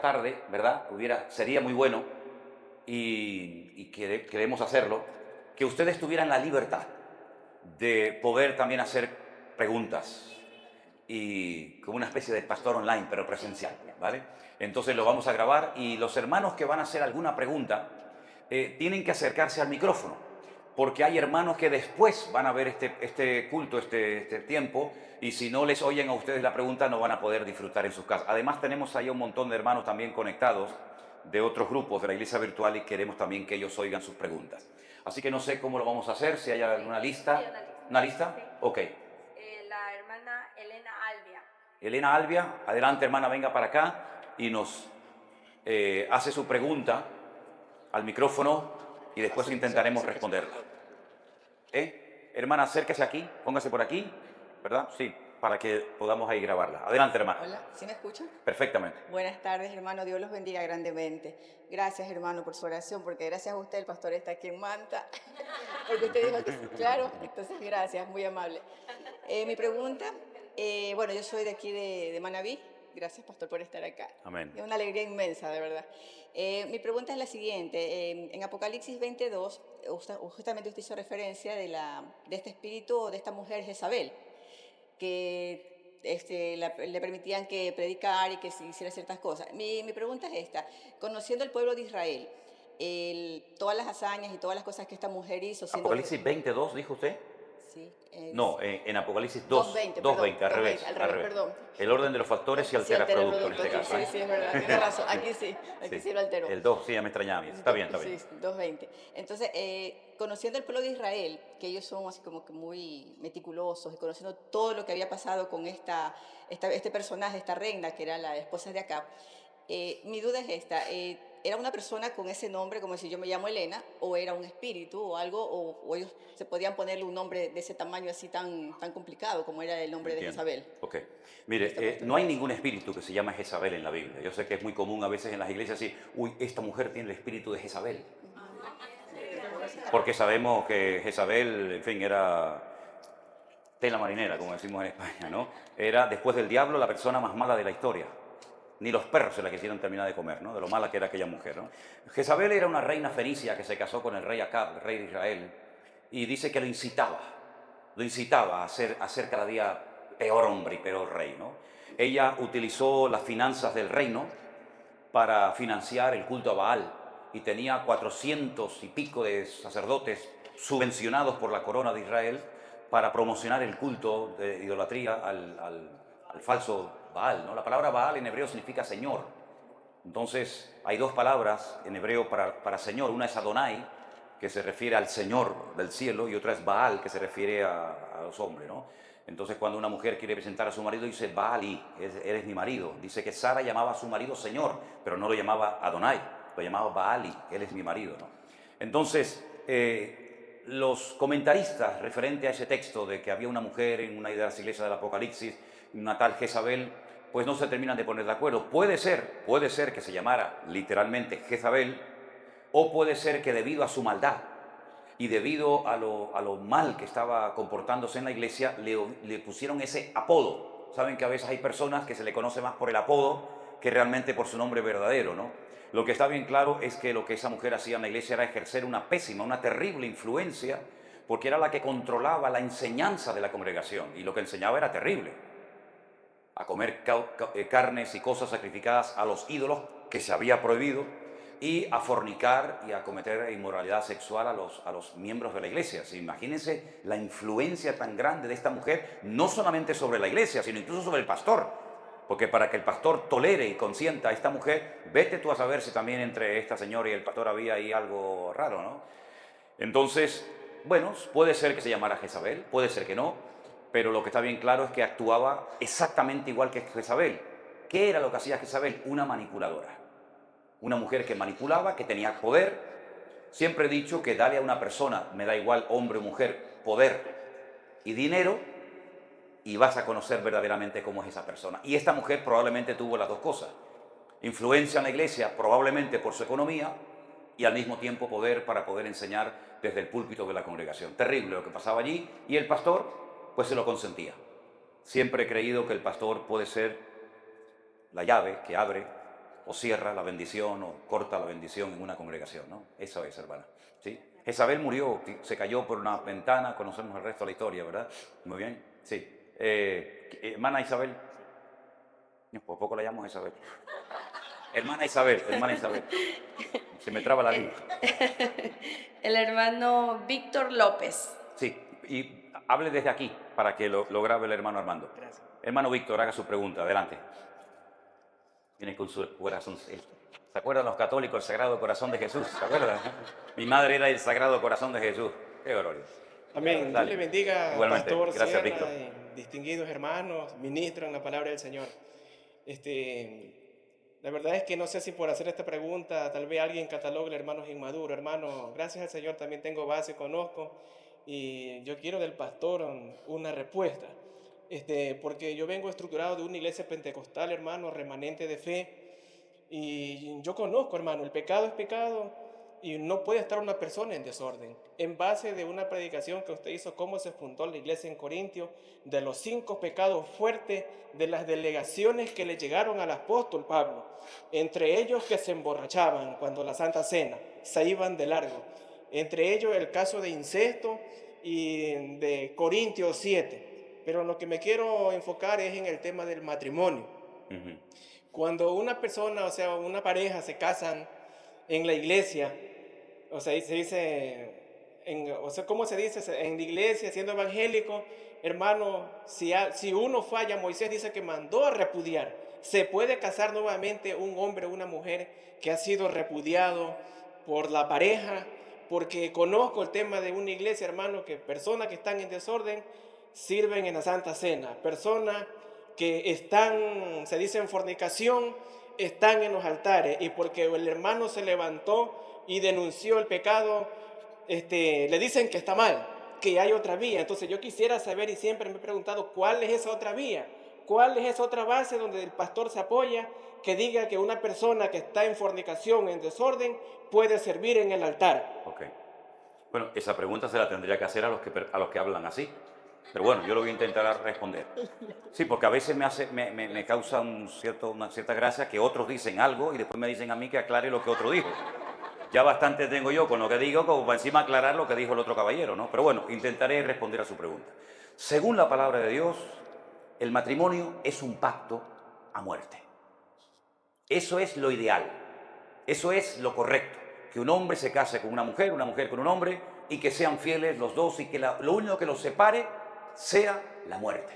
tarde, ¿verdad? Sería muy bueno y queremos hacerlo, que ustedes tuvieran la libertad de poder también hacer preguntas y como una especie de pastor online, pero presencial, ¿vale? Entonces lo vamos a grabar y los hermanos que van a hacer alguna pregunta tienen que acercarse al micrófono, porque hay hermanos que después van a ver este culto, este tiempo, y si no les oyen a ustedes la pregunta no van a poder disfrutar en sus casas. Además tenemos ahí un montón de hermanos también conectados de otros grupos de la iglesia virtual y queremos también que ellos oigan sus preguntas. Así que no sé cómo lo vamos a hacer, si hay alguna lista. Hay una lista. ¿Una lista? Sí. Ok. La hermana Elena Albia. Elena Albia, adelante hermana, venga para acá y nos hace su pregunta al micrófono y después intentaremos responderla. Hermana, acérquese aquí, póngase por aquí, ¿verdad? Sí, para que podamos ahí grabarla. Adelante, hermana. Hola, ¿sí me escuchan? Perfectamente. Buenas tardes, hermano. Dios los bendiga grandemente. Gracias, hermano, por su oración, porque gracias a usted el pastor está aquí en Manta. Porque usted dijo que sí, claro, entonces gracias, muy amable. Mi pregunta, bueno, yo soy de aquí de Manabí. Gracias, pastor, por estar acá. Amén. Es una alegría inmensa, de verdad. Mi pregunta es la siguiente. En Apocalipsis 22, justamente usted hizo referencia de este espíritu o de esta mujer Jezabel, que le permitían que predicar y que se hiciera ciertas cosas. Mi pregunta es esta: conociendo el pueblo de Israel, todas las hazañas y todas las cosas que esta mujer hizo, siendo... Apocalipsis 22, dijo usted. Sí, No, en Apocalipsis 2, 2:20, perdón, 2:20, al 2:20, revés, al al revés, revés. perdón. El orden de los factores sí Sí, altera el altera el producto en producto este aquí, caso. sí, sí, es verdad, tiene razón, aquí Sí, sí lo alteró. el 2, sí, ya me extrañaba a mí. Está bien, está bien. Sí, 2:20. Entonces, conociendo el pueblo de Israel, que ellos son así como que muy meticulosos y conociendo todo lo que había pasado con este personaje, esta reina, que era la esposa de Acab, mi duda es esta: ¿era una persona con ese nombre, como si yo me llamo Elena, o era un espíritu o algo, o ellos se podían ponerle un nombre de ese tamaño así tan complicado como era el nombre de Entiendo. Jezabel? Ok. Listo, Mire, pastor, no hay gracias. ningún espíritu que se llama Jezabel en la Biblia. Yo sé que es muy común a veces en las iglesias decir, uy, esta mujer tiene el espíritu de Jezabel. Porque sabemos que Jezabel, en fin, era tela marinera, como decimos en España, ¿no? Era, después del diablo, la persona más mala de la historia. Ni los perros se la quisieron terminar de comer, ¿no? De lo mala que era aquella mujer, ¿no? Jezabel era una reina fenicia que se casó con el rey Acab, el rey de Israel, y dice que lo incitaba a ser cada día peor hombre y peor rey, ¿no? Ella utilizó las finanzas del reino para financiar el culto a Baal y tenía 400 y pico de sacerdotes subvencionados por la corona de Israel para promocionar el culto de idolatría al falso Baal, ¿no? La palabra Baal en hebreo significa Señor. Entonces hay dos palabras en hebreo para Señor. Una es Adonai, que se refiere al Señor del cielo, y otra es Baal, que se refiere a los hombres, ¿no? Entonces cuando una mujer quiere presentar a su marido dice Baali, eres mi marido. Dice que Sara llamaba a su marido Señor, pero no lo llamaba Adonai, lo llamaba Baali, él es mi marido, ¿no? Entonces los comentaristas referente a ese texto de que había una mujer en una de las iglesias del Apocalipsis, una tal Jezabel, pues no se terminan de poner de acuerdo. Puede ser que se llamara literalmente Jezabel, o puede ser que debido a su maldad y debido a lo mal que estaba comportándose en la iglesia, le pusieron ese apodo. Saben que a veces hay personas que se le conoce más por el apodo que realmente por su nombre verdadero, ¿no? Lo que está bien claro es que lo que esa mujer hacía en la iglesia era ejercer una pésima, una terrible influencia, porque era la que controlaba la enseñanza de la congregación, y lo que enseñaba era terrible: a comer carnes y cosas sacrificadas a los ídolos, que se había prohibido, y a fornicar y a cometer inmoralidad sexual a los miembros de la iglesia. Imagínense la influencia tan grande de esta mujer, no solamente sobre la iglesia, sino incluso sobre el pastor. Porque para que el pastor tolere y consienta a esta mujer, vete tú a saber si también entre esta señora y el pastor había ahí algo raro, ¿no? Entonces, bueno, puede ser que se llamara Jezabel, puede ser que no, pero lo que está bien claro es que actuaba exactamente igual que Jezabel. ¿Qué era lo que hacía Jezabel? Una manipuladora. Una mujer que manipulaba, que tenía poder. Siempre he dicho que dale a una persona, me da igual hombre o mujer, poder y dinero, y vas a conocer verdaderamente cómo es esa persona. Y esta mujer probablemente tuvo las dos cosas: influencia en la iglesia, probablemente por su economía, y al mismo tiempo poder para poder enseñar desde el púlpito de la congregación. Terrible lo que pasaba allí, y el pastor pues se lo consentía. Siempre he creído que el pastor puede ser la llave que abre o cierra la bendición o corta la bendición en una congregación, ¿no? Eso es, hermana. ¿Sí? Jezabel murió, se cayó por una ventana, conocemos el resto de la historia, ¿verdad? Muy bien, sí. Hermana Isabel, no, por poco la llamo Isabel. Hermana Isabel, se me traba la lengua. El hermano Víctor López. Sí, y hable desde aquí para que lo grabe el hermano Armando. Gracias. Hermano Víctor, haga su pregunta, adelante. Viene con su corazón. ¿Se acuerdan los católicos del Sagrado Corazón de Jesús? ¿Se acuerdan? Mi madre era el Sagrado Corazón de Jesús. Qué gloria. Amén. Dios Dale. le bendiga, Igualmente. Pastor Gracias, Sierra, Víctor. y distinguidos hermanos, ministros en la palabra del Señor. La verdad es que no sé si por hacer esta pregunta tal vez alguien catalogue el hermano inmaduro. Hermano, gracias al Señor también tengo base, conozco, y yo quiero del pastor una respuesta. Porque yo vengo estructurado de una iglesia pentecostal, hermano, remanente de fe, y yo conozco, hermano, el pecado es pecado y no puede estar una persona en desorden. En base de una predicación que usted hizo, cómo se fundó la iglesia en Corintio, de los 5 pecados fuertes, de las delegaciones que le llegaron al apóstol Pablo, entre ellos que se emborrachaban cuando la Santa Cena, se iban de largo, entre ellos el caso de incesto y de Corintios 7. Pero lo que me quiero enfocar es en el tema del matrimonio. Ujú. Cuando una persona, o sea, una pareja se casan en la iglesia, o sea, se dice, ¿cómo se dice? En la iglesia, siendo evangélico, hermano, si uno falla, Moisés dice que mandó a repudiar. Se puede casar nuevamente un hombre o una mujer que ha sido repudiado por la pareja, porque conozco el tema de una iglesia, hermano, que personas que están en desorden sirven en la Santa Cena, personas que están, se dice en fornicación, están en los altares, y porque el hermano se levantó y denunció el pecado, le dicen que está mal, que hay otra vía. Entonces yo quisiera saber, y siempre me he preguntado, ¿cuál es esa otra vía? ¿Cuál es esa otra base donde el pastor se apoya que diga que una persona que está en fornicación, en desorden, puede servir en el altar? Ok. Bueno, esa pregunta se la tendría que hacer a los que hablan así. Pero bueno, yo lo voy a intentar responder. Sí, porque a veces me causa una cierta gracia que otros dicen algo y después me dicen a mí que aclare lo que otro dijo. Ya bastante tengo yo con lo que digo, como para encima aclarar lo que dijo el otro caballero, ¿no? Pero bueno, intentaré responder a su pregunta. Según la palabra de Dios, el matrimonio es un pacto a muerte. Eso es lo ideal. Eso es lo correcto. Que un hombre se case con una mujer con un hombre, y que sean fieles los dos, y que lo único que los separe sea la muerte.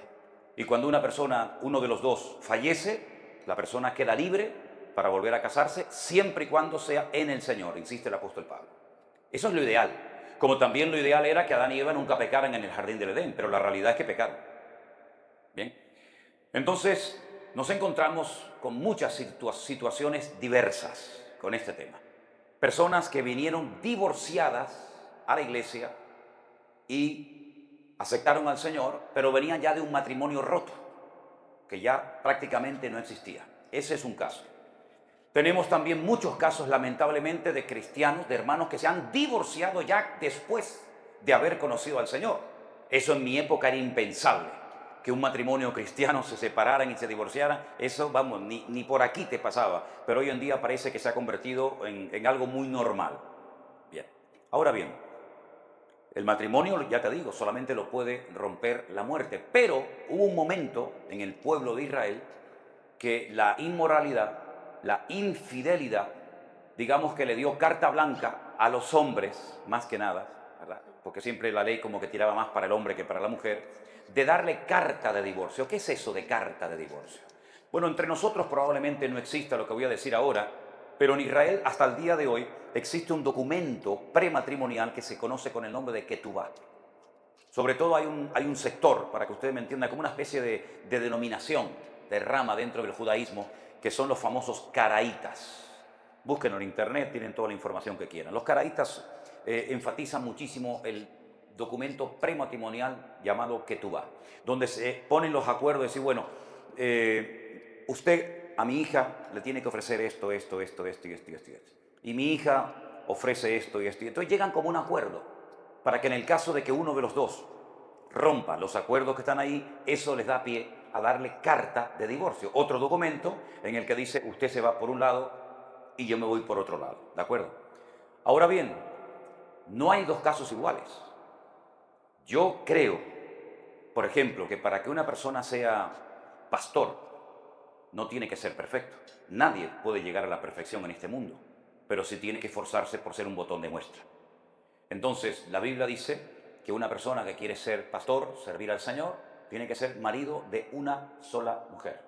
Y cuando uno de los dos fallece, la persona queda libre para volver a casarse, siempre y cuando sea en el Señor, insiste el apóstol Pablo. Eso es lo ideal. Como también lo ideal era que Adán y Eva nunca pecaran en el jardín del Edén, pero la realidad es que pecaron. Bien. Entonces, nos encontramos con muchas situaciones diversas con este tema. Personas que vinieron divorciadas a la iglesia y aceptaron al Señor, pero venían ya de un matrimonio roto, que ya prácticamente no existía. Ese es un caso. Tenemos también muchos casos, lamentablemente, de cristianos, de hermanos que se han divorciado ya después de haber conocido al Señor. Eso en mi época era impensable, que un matrimonio cristiano se separaran y se divorciaran. Eso, vamos, ni por aquí te pasaba. Pero hoy en día parece que se ha convertido en algo muy normal. Bien. Ahora bien, el matrimonio, ya te digo, solamente lo puede romper la muerte. Pero hubo un momento en el pueblo de Israel que la inmoralidad, la infidelidad, digamos que le dio carta blanca a los hombres, más que nada, ¿verdad? Porque siempre la ley como que tiraba más para el hombre que para la mujer, de darle carta de divorcio. ¿Qué es eso de carta de divorcio? Bueno, entre nosotros probablemente no exista lo que voy a decir ahora, pero en Israel hasta el día de hoy existe un documento prematrimonial que se conoce con el nombre de Ketubá. Sobre todo hay un sector, para que ustedes me entiendan, como una especie de denominación, de rama dentro del judaísmo, que son los famosos caraítas. Búsquenlo en internet, tienen toda la información que quieran. Los caraítas enfatizan muchísimo el documento prematrimonial llamado Ketubá, donde se ponen los acuerdos de decir, bueno, usted a mi hija le tiene que ofrecer esto. Y mi hija ofrece esto y esto. Y entonces llegan como un acuerdo para que en el caso de que uno de los dos rompa los acuerdos que están ahí, eso les da pie a darle carta de divorcio, otro documento en el que dice usted se va por un lado y yo me voy por otro lado, ¿de acuerdo? Ahora bien, no hay dos casos iguales. Yo creo, por ejemplo, que para que una persona sea pastor, no tiene que ser perfecto. Nadie puede llegar a la perfección en este mundo, pero sí tiene que esforzarse por ser un botón de muestra. Entonces, la Biblia dice que una persona que quiere ser pastor, servir al Señor, tiene que ser marido de una sola mujer.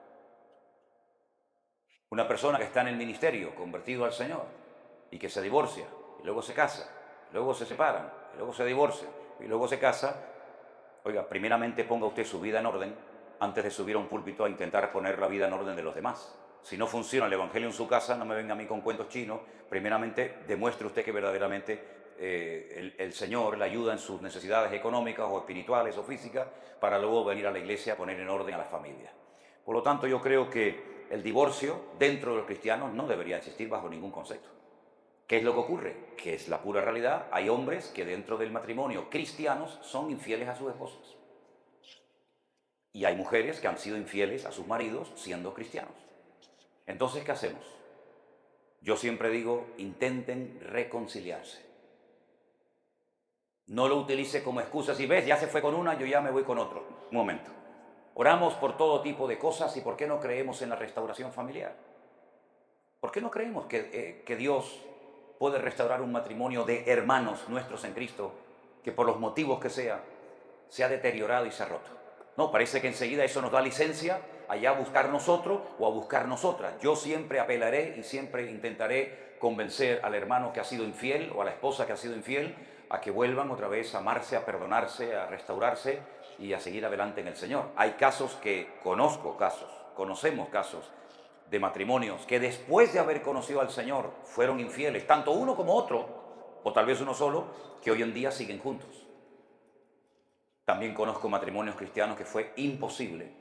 Una persona que está en el ministerio, convertido al Señor, y que se divorcia, y luego se casa, y luego se separan, y luego se divorcia, y luego se casa, oiga, primeramente ponga usted su vida en orden antes de subir a un púlpito a intentar poner la vida en orden de los demás. Si no funciona el Evangelio en su casa, no me venga a mí con cuentos chinos. Primeramente, demuestre usted que verdaderamente el Señor le ayuda en sus necesidades económicas o espirituales o físicas para luego venir a la iglesia a poner en orden a la familia. Por lo tanto, yo creo que el divorcio dentro de los cristianos no debería existir bajo ningún concepto. ¿Qué es lo que ocurre? Que es la pura realidad. Hay hombres que dentro del matrimonio cristianos son infieles a sus esposas. Y hay mujeres que han sido infieles a sus maridos siendo cristianos. Entonces, ¿qué hacemos? Yo siempre digo, intenten reconciliarse. No lo utilice como excusa. Si ves, ya se fue con una, yo ya me voy con otro. Un momento. Oramos por todo tipo de cosas y ¿por qué no creemos en la restauración familiar? ¿Por qué no creemos que Dios puede restaurar un matrimonio de hermanos nuestros en Cristo que por los motivos que sea, se ha deteriorado y se ha roto? No, parece que enseguida eso nos da licencia allá a buscar nosotros o a buscar nosotras. Yo siempre apelaré y siempre intentaré convencer al hermano que ha sido infiel o a la esposa que ha sido infiel a que vuelvan otra vez a amarse, a perdonarse, a restaurarse y a seguir adelante en el Señor. Hay casos que conocemos casos de matrimonios que después de haber conocido al Señor fueron infieles, tanto uno como otro, o tal vez uno solo, que hoy en día siguen juntos. También conozco matrimonios cristianos que fue imposible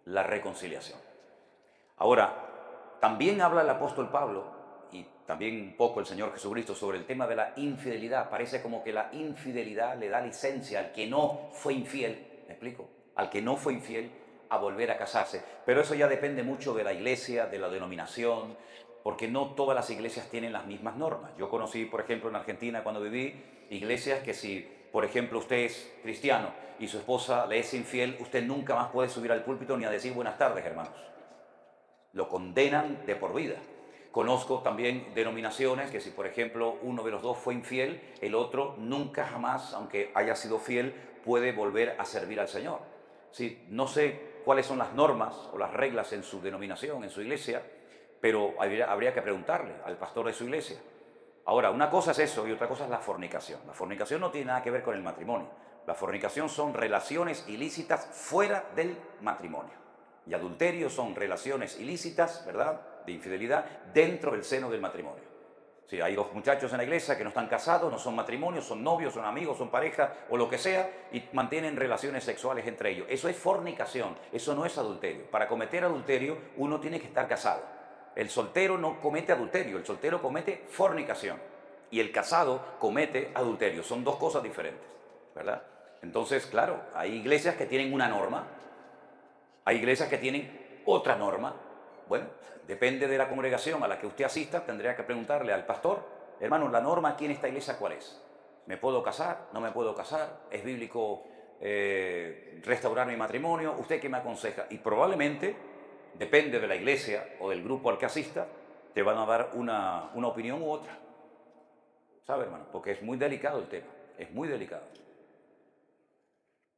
la reconciliación. Ahora, también habla el apóstol Pablo y también un poco el Señor Jesucristo sobre el tema de la infidelidad. Parece como que la infidelidad le da licencia al que no fue infiel, ¿me explico? Al que no fue infiel a volver a casarse. Pero eso ya depende mucho de la iglesia, de la denominación, porque no todas las iglesias tienen las mismas normas. Yo conocí, por ejemplo, en Argentina cuando viví, iglesias que si, por ejemplo, usted es cristiano y su esposa le es infiel, usted nunca más puede subir al púlpito ni a decir buenas tardes, hermanos. Lo condenan de por vida. Conozco también denominaciones que si, por ejemplo, uno de los dos fue infiel, el otro nunca jamás, aunque haya sido fiel, puede volver a servir al Señor. Sí, no sé cuáles son las normas o las reglas en su denominación, en su iglesia, pero habría que preguntarle al pastor de su iglesia. Ahora, una cosa es eso y otra cosa es la fornicación. La fornicación no tiene nada que ver con el matrimonio. La fornicación son relaciones ilícitas fuera del matrimonio. Y adulterio son relaciones ilícitas, ¿verdad?, de infidelidad dentro del seno del matrimonio. Si hay dos muchachos en la iglesia que no están casados, no son matrimonios, son novios, son amigos, son pareja o lo que sea, y mantienen relaciones sexuales entre ellos. Eso es fornicación, eso no es adulterio. Para cometer adulterio uno tiene que estar casado. El soltero no comete adulterio, el soltero comete fornicación. Y el casado comete adulterio. Son dos cosas diferentes, ¿verdad? Entonces, claro, hay iglesias que tienen una norma, hay iglesias que tienen otra norma. Bueno, depende de la congregación a la que usted asista, tendría que preguntarle al pastor, hermano, la norma aquí en esta iglesia, ¿cuál es? ¿Me puedo casar? ¿No me puedo casar? ¿Es bíblico restaurar mi matrimonio? ¿Usted qué me aconseja? Y probablemente, depende de la iglesia o del grupo al que asista, te van a dar una opinión u otra. ¿Sabe, hermano? Porque es muy delicado el tema, es muy delicado.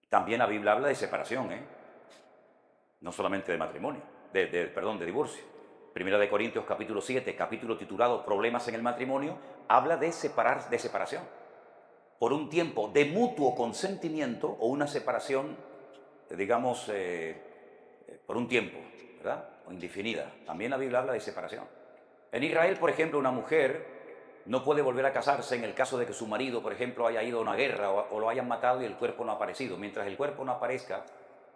También la Biblia habla de separación, no solamente de matrimonio, de divorcio. Primera de Corintios capítulo 7, capítulo titulado Problemas en el matrimonio, habla de separación. Por un tiempo de mutuo consentimiento o una separación, digamos, por un tiempo, ¿verdad? O indefinida. También la Biblia habla de separación. En Israel, por ejemplo, una mujer no puede volver a casarse en el caso de que su marido, por ejemplo, haya ido a una guerra o lo hayan matado y el cuerpo no ha aparecido. Mientras el cuerpo no aparezca,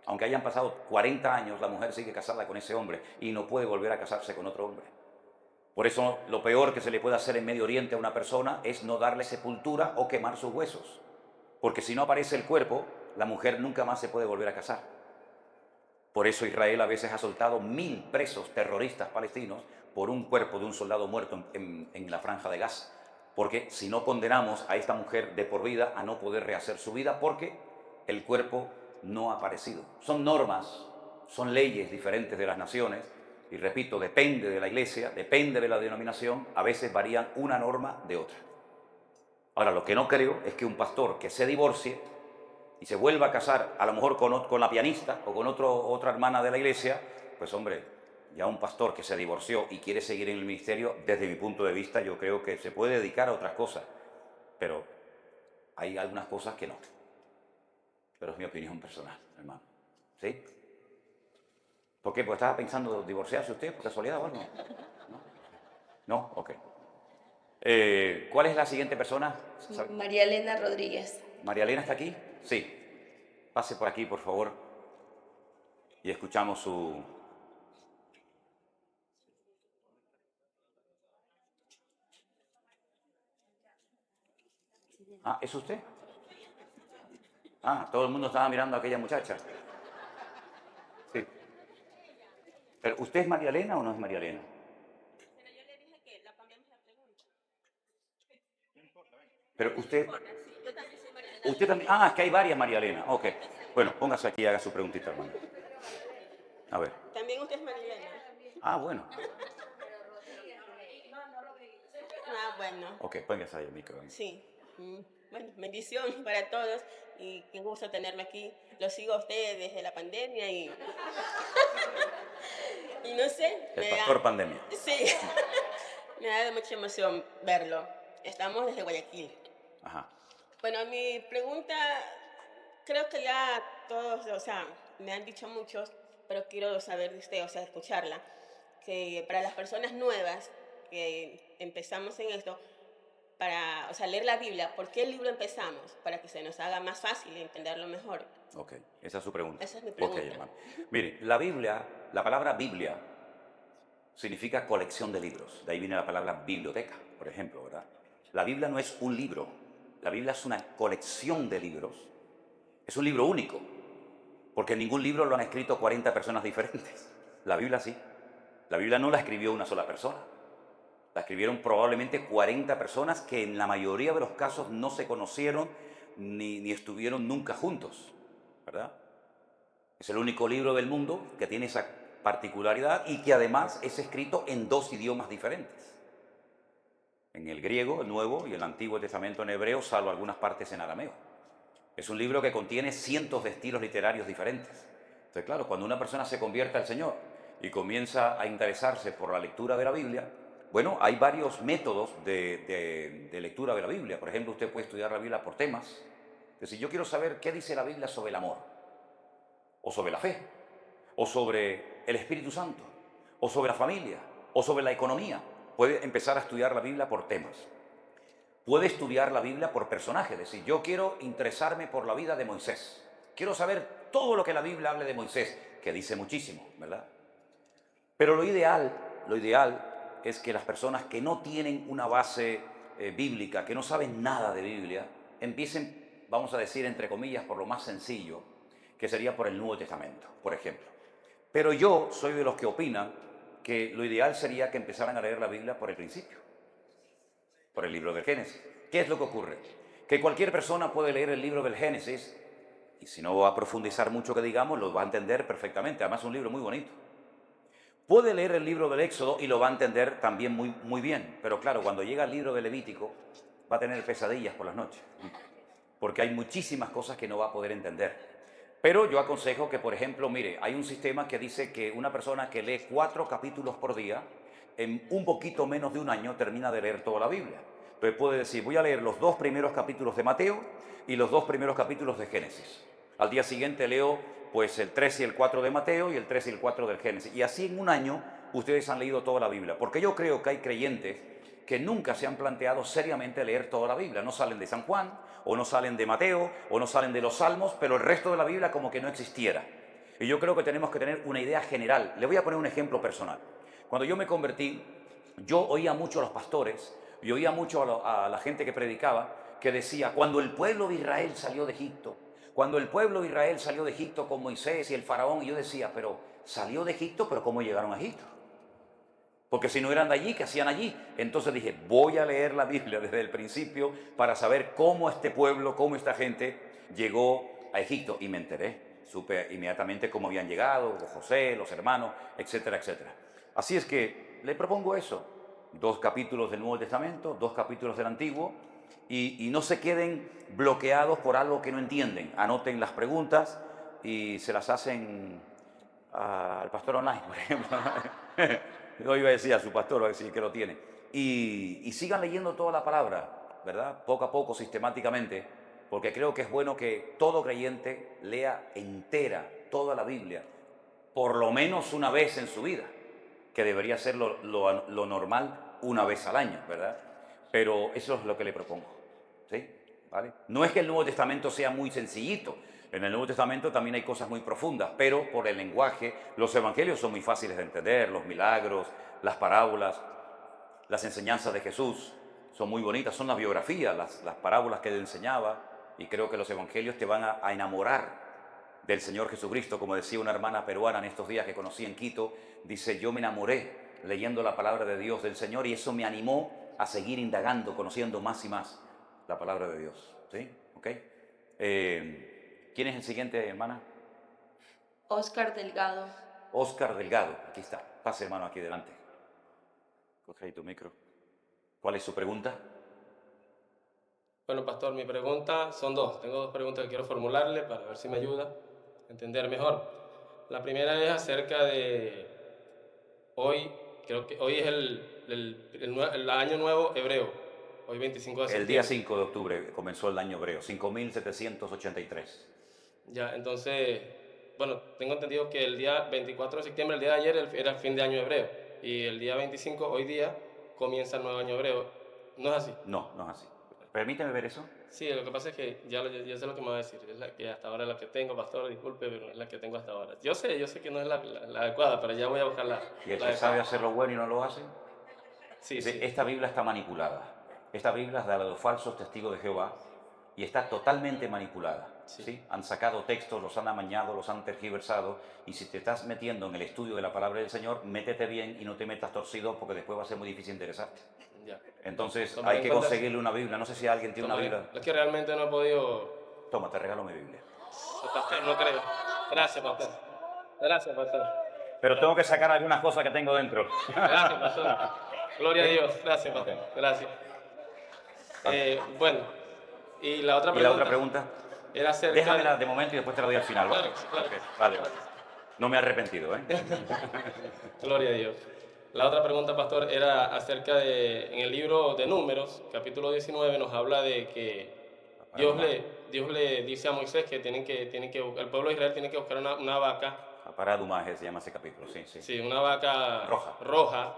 aunque hayan pasado 40 años, la mujer sigue casada con ese hombre y no puede volver a casarse con otro hombre. Por eso lo peor que se le puede hacer en Medio Oriente a una persona es no darle sepultura o quemar sus huesos. Porque si no aparece el cuerpo, la mujer nunca más se puede volver a casar. Por eso Israel a veces ha soltado 1000 presos terroristas palestinos por un cuerpo de un soldado muerto en la franja de Gaza. Porque si no condenamos a esta mujer de por vida a no poder rehacer su vida porque el cuerpo no ha aparecido. Son normas, son leyes diferentes de las naciones y repito, depende de la iglesia, depende de la denominación, a veces varían una norma de otra. Ahora, lo que no creo es que un pastor que se divorcie y se vuelva a casar, a lo mejor con la pianista o con otra hermana de la iglesia, pues hombre, ya un pastor que se divorció y quiere seguir en el ministerio, desde mi punto de vista, yo creo que se puede dedicar a otras cosas, pero hay algunas cosas que no. Pero es mi opinión personal, hermano. ¿Sí? ¿Por qué? ¿Pues estaba pensando divorciarse usted por casualidad o algo? ¿No? ¿No? Ok. ¿Cuál es la siguiente persona? María Elena Rodríguez. ¿María Elena está aquí? Sí. Pase por aquí, por favor. Y escuchamos su... Ah, ¿es usted? Ah, todo el mundo estaba mirando a aquella muchacha. Sí. ¿Pero usted es María Elena o no es María Elena? Pero yo le dije que la cambiamos la pregunta. Pero usted... Sí, yo también soy María Elena. Usted también... Ah, es que hay varias María Elena. Ok. Bueno, póngase aquí y haga su preguntita, hermano. A ver. También usted es María Elena. Ah, bueno. Ah, bueno. Ok, póngase ahí el micro. Sí. Bueno, bendición para todos y qué gusto tenerme aquí. Lo sigo a ustedes desde la pandemia y no sé. El pastor pandemia. Sí. Me da mucha emoción verlo. Estamos desde Guayaquil. Ajá. Bueno, mi pregunta, creo que ya todos, o sea, me han dicho muchos, pero quiero saber de usted, o sea, escucharla, que para las personas nuevas que empezamos en esto, para, o sea, leer la Biblia, ¿por qué libro empezamos? Para que se nos haga más fácil entenderlo mejor. Ok, esa es su pregunta. Esa es mi pregunta. Ok, hermano. Mire, la Biblia, la palabra Biblia significa colección de libros. De ahí viene la palabra biblioteca, por ejemplo, ¿verdad? La Biblia no es un libro. La Biblia es una colección de libros. Es un libro único, porque ningún libro lo han escrito 40 personas diferentes. La Biblia sí. La Biblia no la escribió una sola persona. La escribieron probablemente 40 personas que en la mayoría de los casos no se conocieron ni estuvieron nunca juntos, ¿verdad? Es el único libro del mundo que tiene esa particularidad y que además es escrito en 2 idiomas diferentes. En el griego, el Nuevo, y el Antiguo Testamento en hebreo, salvo algunas partes en arameo. Es un libro que contiene cientos de estilos literarios diferentes. Entonces, claro, cuando una persona se convierte al Señor y comienza a interesarse por la lectura de la Biblia, bueno, hay varios métodos de lectura de la Biblia. Por ejemplo, usted puede estudiar la Biblia por temas. Es decir, yo quiero saber qué dice la Biblia sobre el amor, o sobre la fe, o sobre el Espíritu Santo, o sobre la familia, o sobre la economía. Puede empezar a estudiar la Biblia por temas. Puede estudiar la Biblia por personaje. Es decir, yo quiero interesarme por la vida de Moisés. Quiero saber todo lo que la Biblia hable de Moisés, que dice muchísimo, ¿verdad? Pero lo ideal es que las personas que no tienen una base bíblica, que no saben nada de Biblia, empiecen, vamos a decir, entre comillas, por lo más sencillo, que sería por el Nuevo Testamento, por ejemplo. Pero yo soy de los que opinan que lo ideal sería que empezaran a leer la Biblia por el principio, por el libro del Génesis. ¿Qué es lo que ocurre? Que cualquier persona puede leer el libro del Génesis y si no va a profundizar mucho que digamos, lo va a entender perfectamente. Además es un libro muy bonito. Puede leer el libro del Éxodo y lo va a entender también muy bien. Pero claro, cuando llega el libro de Levítico, va a tener pesadillas por las noches. Porque hay muchísimas cosas que no va a poder entender. Pero yo aconsejo que, por ejemplo, mire, hay un sistema que dice que una persona que lee 4 capítulos por día, en un poquito menos de un año termina de leer toda la Biblia. Entonces puede decir, voy a leer los 2 primeros capítulos de Mateo y los 2 primeros capítulos de Génesis. Al día siguiente leo pues el 3 y el 4 de Mateo y el 3 y el 4 del Génesis. Y así en un año ustedes han leído toda la Biblia. Porque yo creo que hay creyentes que nunca se han planteado seriamente leer toda la Biblia. No salen de San Juan, o no salen de Mateo, o no salen de los Salmos, pero el resto de la Biblia como que no existiera. Y yo creo que tenemos que tener una idea general. Le voy a poner un ejemplo personal. Cuando yo me convertí, yo oía mucho a los pastores, y oía mucho a la gente que predicaba, que decía, cuando el pueblo de Israel salió de Egipto, Cuando el pueblo de Israel salió de Egipto con Moisés y el faraón, y yo decía, pero salió de Egipto, pero ¿cómo llegaron a Egipto? Porque si no eran de allí, ¿qué hacían allí? Entonces dije, voy a leer la Biblia desde el principio para saber cómo este pueblo, cómo esta gente llegó a Egipto. Y me enteré, supe inmediatamente cómo habían llegado, José, los hermanos, etcétera, etcétera. Así es que le propongo eso, 2 capítulos del Nuevo Testamento, 2 capítulos del Antiguo, y no se queden bloqueados por algo que no entienden. Anoten las preguntas y se las hacen al pastor online, por ejemplo. Yo iba a decir a su pastor, a decir que lo tiene. Y sigan leyendo toda la palabra, ¿verdad? Poco a poco, sistemáticamente, porque creo que es bueno que todo creyente lea entera toda la Biblia, por lo menos una vez en su vida, que debería ser lo normal una vez al año, ¿verdad? Pero eso es lo que le propongo, ¿sí? ¿Vale? No es que el Nuevo Testamento sea muy sencillito. En el Nuevo Testamento también hay cosas muy profundas, pero por el lenguaje, los evangelios son muy fáciles de entender, los milagros, las parábolas, las enseñanzas de Jesús son muy bonitas, son las biografías, las parábolas que él enseñaba, y creo que los evangelios te van a enamorar del Señor Jesucristo. Como decía una hermana peruana en estos días que conocí en Quito, dice, yo me enamoré leyendo la palabra de Dios del Señor y eso me animó a seguir indagando, conociendo más y más la palabra de Dios, ¿sí? ¿Ok? ¿Quién es el siguiente, hermana? Oscar Delgado. Oscar Delgado, aquí está. Pase, hermano, aquí delante. Coge ahí tu micro. ¿Cuál es su pregunta? Bueno, pastor, mi pregunta son 2. Tengo 2 preguntas que quiero formularle para ver si me ayuda a entender mejor. La primera es acerca de hoy, creo que hoy es el año nuevo hebreo, hoy 25 de El septiembre. día 5 de octubre comenzó el año hebreo, 5783. Ya, entonces, bueno, tengo entendido que el día 24 de septiembre, el día de ayer, era el fin de año hebreo. Y el día 25, hoy día, comienza el nuevo año hebreo. ¿No es así? No, no es así. Permíteme ver eso. Sí, lo que pasa es que ya sé lo que me va a decir. Es la que hasta ahora la que tengo, pastor, disculpe, pero es la que tengo hasta ahora. Yo sé que no es la adecuada, pero ya voy a buscar ¿Y el la que sabe adecuada. hacer lo bueno y no lo hace? Sí, sí. Esta Biblia está manipulada. Esta Biblia es de los falsos testigos de Jehová y está totalmente manipulada. Sí. ¿Sí? Han sacado textos, los han amañado, los han tergiversado, y si te estás metiendo en el estudio de la palabra del Señor, métete bien y no te metas torcido, porque después va a ser muy difícil interesarte. Ya. Entonces Tomaré hay en que cuenta- conseguirle una Biblia. No sé si alguien tiene una tomaré- Biblia. Es que realmente no he podido. Toma, te regalo mi Biblia. Pastor, no creo. Gracias, pastor. Gracias, pastor. Pero tengo que sacar algunas cosas que tengo dentro. Gracias, pastor. Gloria a Dios. Gracias, pastor. Gracias. Bueno, y la otra ¿Y la otra pregunta? era acerca Déjamela de momento y después te la doy al final, ¿vale? Claro, claro. Ok, vale. No me he arrepentido, ¿eh? Gloria a Dios. La otra pregunta, pastor, era acerca en el libro de Números, capítulo 19, nos habla de que Dios le dice a Moisés que el pueblo de Israel tiene que buscar una vaca, Paradumaje se llama ese capítulo, sí, sí. sí, una vaca roja,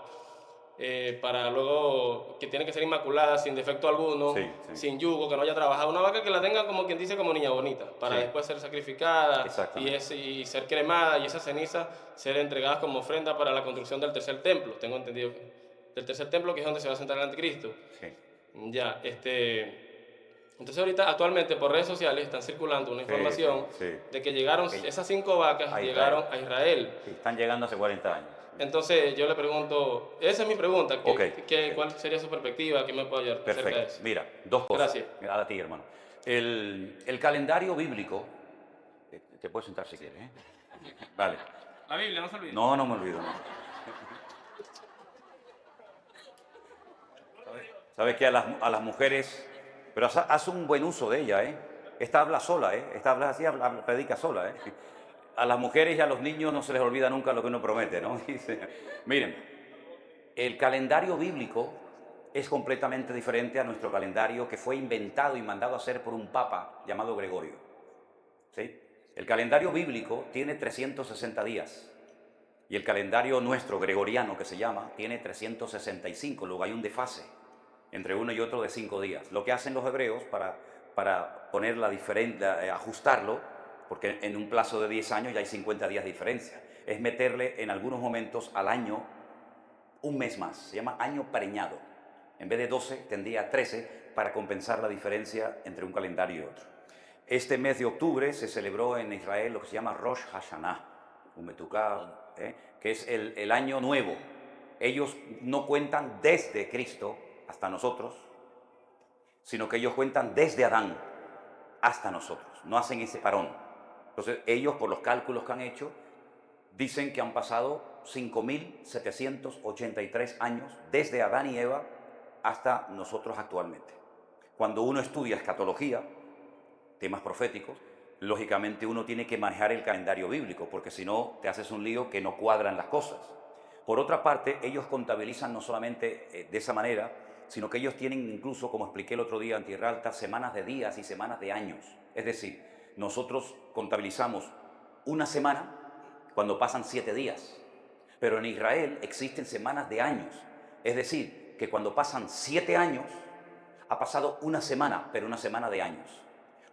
para luego, que tiene que ser inmaculada, sin defecto alguno, Sí, sí. sin yugo, que no haya trabajado, una vaca que la tenga como quien dice como niña bonita, para Sí. después ser sacrificada Exactamente. y ser cremada, y esas cenizas ser entregadas como ofrenda para la construcción del tercer templo. Tengo entendido del tercer templo, que es donde se va a sentar el anticristo. Sí. Ya, entonces ahorita actualmente por redes sociales están circulando una información sí. de que llegaron, Ok. esas 5 vacas A llegaron Israel. a Israel. Sí, están llegando hace 40 años. Entonces yo le pregunto, esa es mi pregunta, Ok. ¿cuál sería su perspectiva? ¿Qué me puede ayudar acerca de Perfecto. eso? Mira, 2 cosas. Gracias. A ti, hermano. El calendario bíblico. Te puedes sentar si quieres, ¿eh? Vale. La Biblia, no se olvide. No, no me olvido, no. Sabes que a las mujeres, pero haz un buen uso de ella, ¿eh? Esta habla sola, ¿eh? Esta habla así, predica sola, ¿eh? A las mujeres y a los niños no se les olvida nunca lo que uno promete, ¿no? Dice, miren, el calendario bíblico es completamente diferente a nuestro calendario, que fue inventado y mandado a hacer por un papa llamado Gregorio, ¿sí? El calendario bíblico tiene 360 días y el calendario nuestro, gregoriano, que se llama, tiene 365, luego hay un desfase entre uno y otro de 5 días. Lo que hacen los hebreos para poner la diferencia, ajustarlo, porque en un plazo de 10 años ya hay 50 días de diferencia, es meterle en algunos momentos al año un mes más, se llama año preñado. En vez de 12 tendría 13 para compensar la diferencia entre un calendario y otro. Este mes de octubre se celebró en Israel lo que se llama Rosh Hashanah, que es el año nuevo. Ellos no cuentan desde Cristo hasta nosotros, sino que ellos cuentan desde Adán hasta nosotros. No hacen ese parón. Entonces ellos, por los cálculos que han hecho, dicen que han pasado 5.783 años desde Adán y Eva hasta nosotros actualmente. Cuando uno estudia escatología, temas proféticos, lógicamente uno tiene que manejar el calendario bíblico, porque si no te haces un lío que no cuadran las cosas. Por otra parte, ellos contabilizan no solamente de esa manera, sino que ellos tienen incluso, como expliqué el otro día en Tierra Alta, semanas de días y semanas de años. Es decir, nosotros contabilizamos una semana cuando pasan 7 días, pero en Israel existen semanas de años. Es decir, que cuando pasan 7 años, ha pasado una semana, pero una semana de años.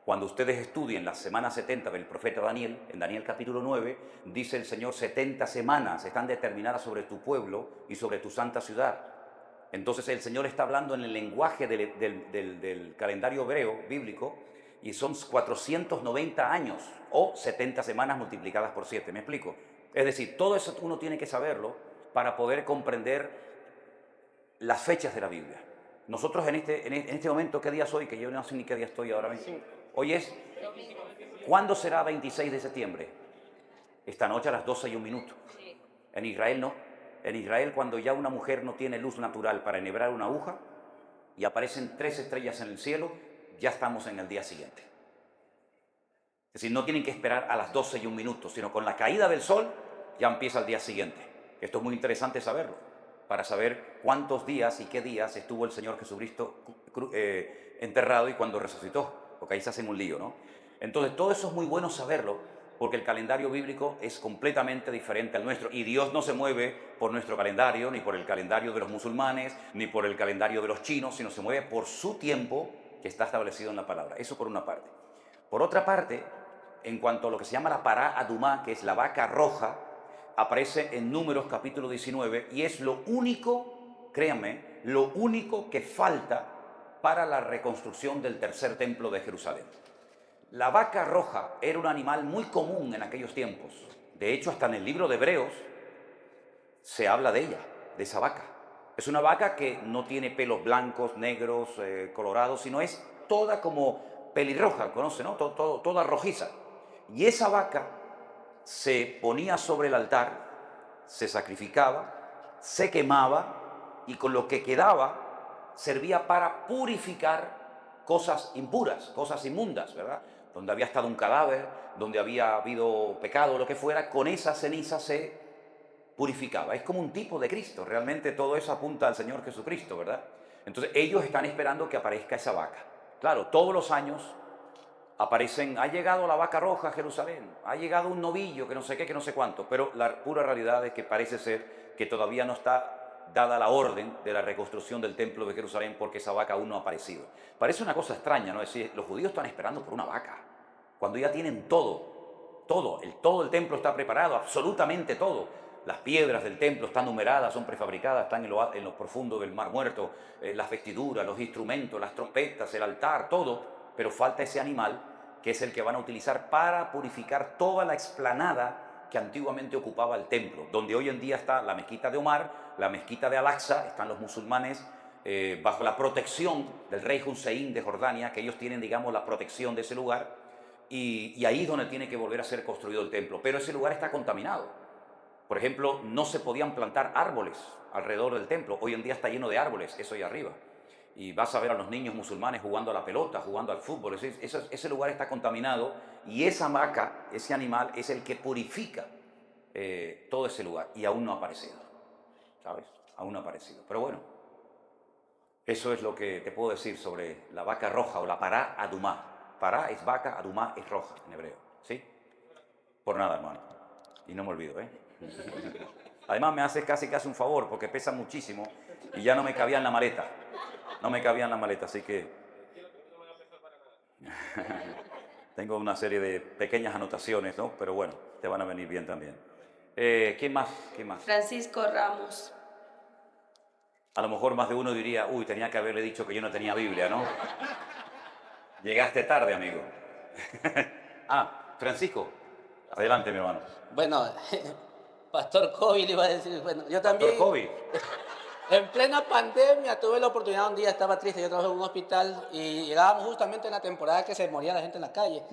Cuando ustedes estudien la semana 70 del profeta Daniel, en Daniel capítulo 9, dice el Señor, 70 semanas están determinadas sobre tu pueblo y sobre tu santa ciudad. Entonces el Señor está hablando en el lenguaje del calendario hebreo bíblico y son 490 años o 70 semanas multiplicadas por 7. ¿Me explico? Es decir, todo eso uno tiene que saberlo para poder comprender las fechas de la Biblia. Nosotros en este momento, ¿qué día es hoy? Que yo no sé ni qué día estoy ahora mismo. Hoy es... ¿Cuándo será 26 de septiembre? Esta noche a las 12:01. En Israel no. En Israel, cuando ya una mujer no tiene luz natural para enhebrar una aguja y aparecen 3 estrellas en el cielo, ya estamos en el día siguiente. Es decir, no tienen que esperar a las 12:01, sino con la caída del sol ya empieza el día siguiente. Esto es muy interesante saberlo, para saber cuántos días y qué días estuvo el Señor Jesucristo enterrado y cuando resucitó, porque ahí se hacen un lío, ¿no? Entonces, todo eso es muy bueno saberlo, porque el calendario bíblico es completamente diferente al nuestro, y Dios no se mueve por nuestro calendario, ni por el calendario de los musulmanes, ni por el calendario de los chinos, sino se mueve por su tiempo que está establecido en la palabra. Eso por una parte. Por otra parte, en cuanto a lo que se llama la pará adumá, que es la vaca roja, aparece en Números capítulo 19 y es lo único, créanme, lo único que falta para la reconstrucción del tercer templo de Jerusalén. La vaca roja era un animal muy común en aquellos tiempos. De hecho, hasta en el libro de Hebreos se habla de ella, de esa vaca. Es una vaca que no tiene pelos blancos, negros, colorados, sino es toda como pelirroja, ¿conoce, no? Toda rojiza. Y esa vaca se ponía sobre el altar, se sacrificaba, se quemaba y con lo que quedaba servía para purificar cosas impuras, cosas inmundas, ¿verdad? Donde había estado un cadáver, donde había habido pecado, lo que fuera, con esa ceniza se purificaba. Es como un tipo de Cristo, realmente todo eso apunta al Señor Jesucristo, ¿verdad? Entonces ellos están esperando que aparezca esa vaca. Claro, todos los años aparecen, ha llegado la vaca roja a Jerusalén, ha llegado un novillo, que no sé qué, que no sé cuánto, pero la pura realidad es que parece ser que todavía no está dada la orden de la reconstrucción del templo de Jerusalén porque esa vaca aún no ha aparecido. Parece una cosa extraña, ¿no? Es decir, los judíos están esperando por una vaca, cuando ya tienen todo el templo está preparado, absolutamente todo. Las piedras del templo están numeradas, son prefabricadas, están en lo profundo del Mar Muerto, las vestiduras, los instrumentos, las trompetas, el altar, todo, pero falta ese animal que es el que van a utilizar para purificar toda la explanada que antiguamente ocupaba el templo, donde hoy en día está la mezquita de Omar, la mezquita de Al-Aqsa, están los musulmanes bajo la protección del rey Hussein de Jordania, que ellos tienen, digamos, la protección de ese lugar, y ahí es donde tiene que volver a ser construido el templo, pero ese lugar está contaminado. Por ejemplo, no se podían plantar árboles alrededor del templo, hoy en día está lleno de árboles, eso ahí arriba. Y vas a ver a los niños musulmanes jugando a la pelota, jugando al fútbol. Ese lugar está contaminado y esa vaca, ese animal, es el que purifica todo ese lugar. Y aún no ha aparecido, ¿sabes? Aún no ha aparecido. Pero bueno, eso es lo que te puedo decir sobre la vaca roja o la pará adumá. Pará es vaca, adumá es roja en hebreo, ¿sí? Por nada, hermano. Y no me olvido, ¿eh? Además me haces casi un favor porque pesa muchísimo y ya no me cabía en la maleta. No me cabía en la maleta, así que tengo una serie de pequeñas anotaciones, ¿no? Pero bueno, te van a venir bien también. ¿Quién más? ¿Quién más? Francisco Ramos. A lo mejor más de uno diría, uy, tenía que haberle dicho que yo no tenía Biblia, ¿no? Llegaste tarde, amigo. Francisco, adelante, mi hermano. Bueno, Pastor Kobe le iba a decir, bueno, yo Pastor también, Kobe. en plena pandemia, tuve la oportunidad, un día estaba triste, yo trabajaba en un hospital y llegábamos justamente en la temporada que se moría la gente en la calle.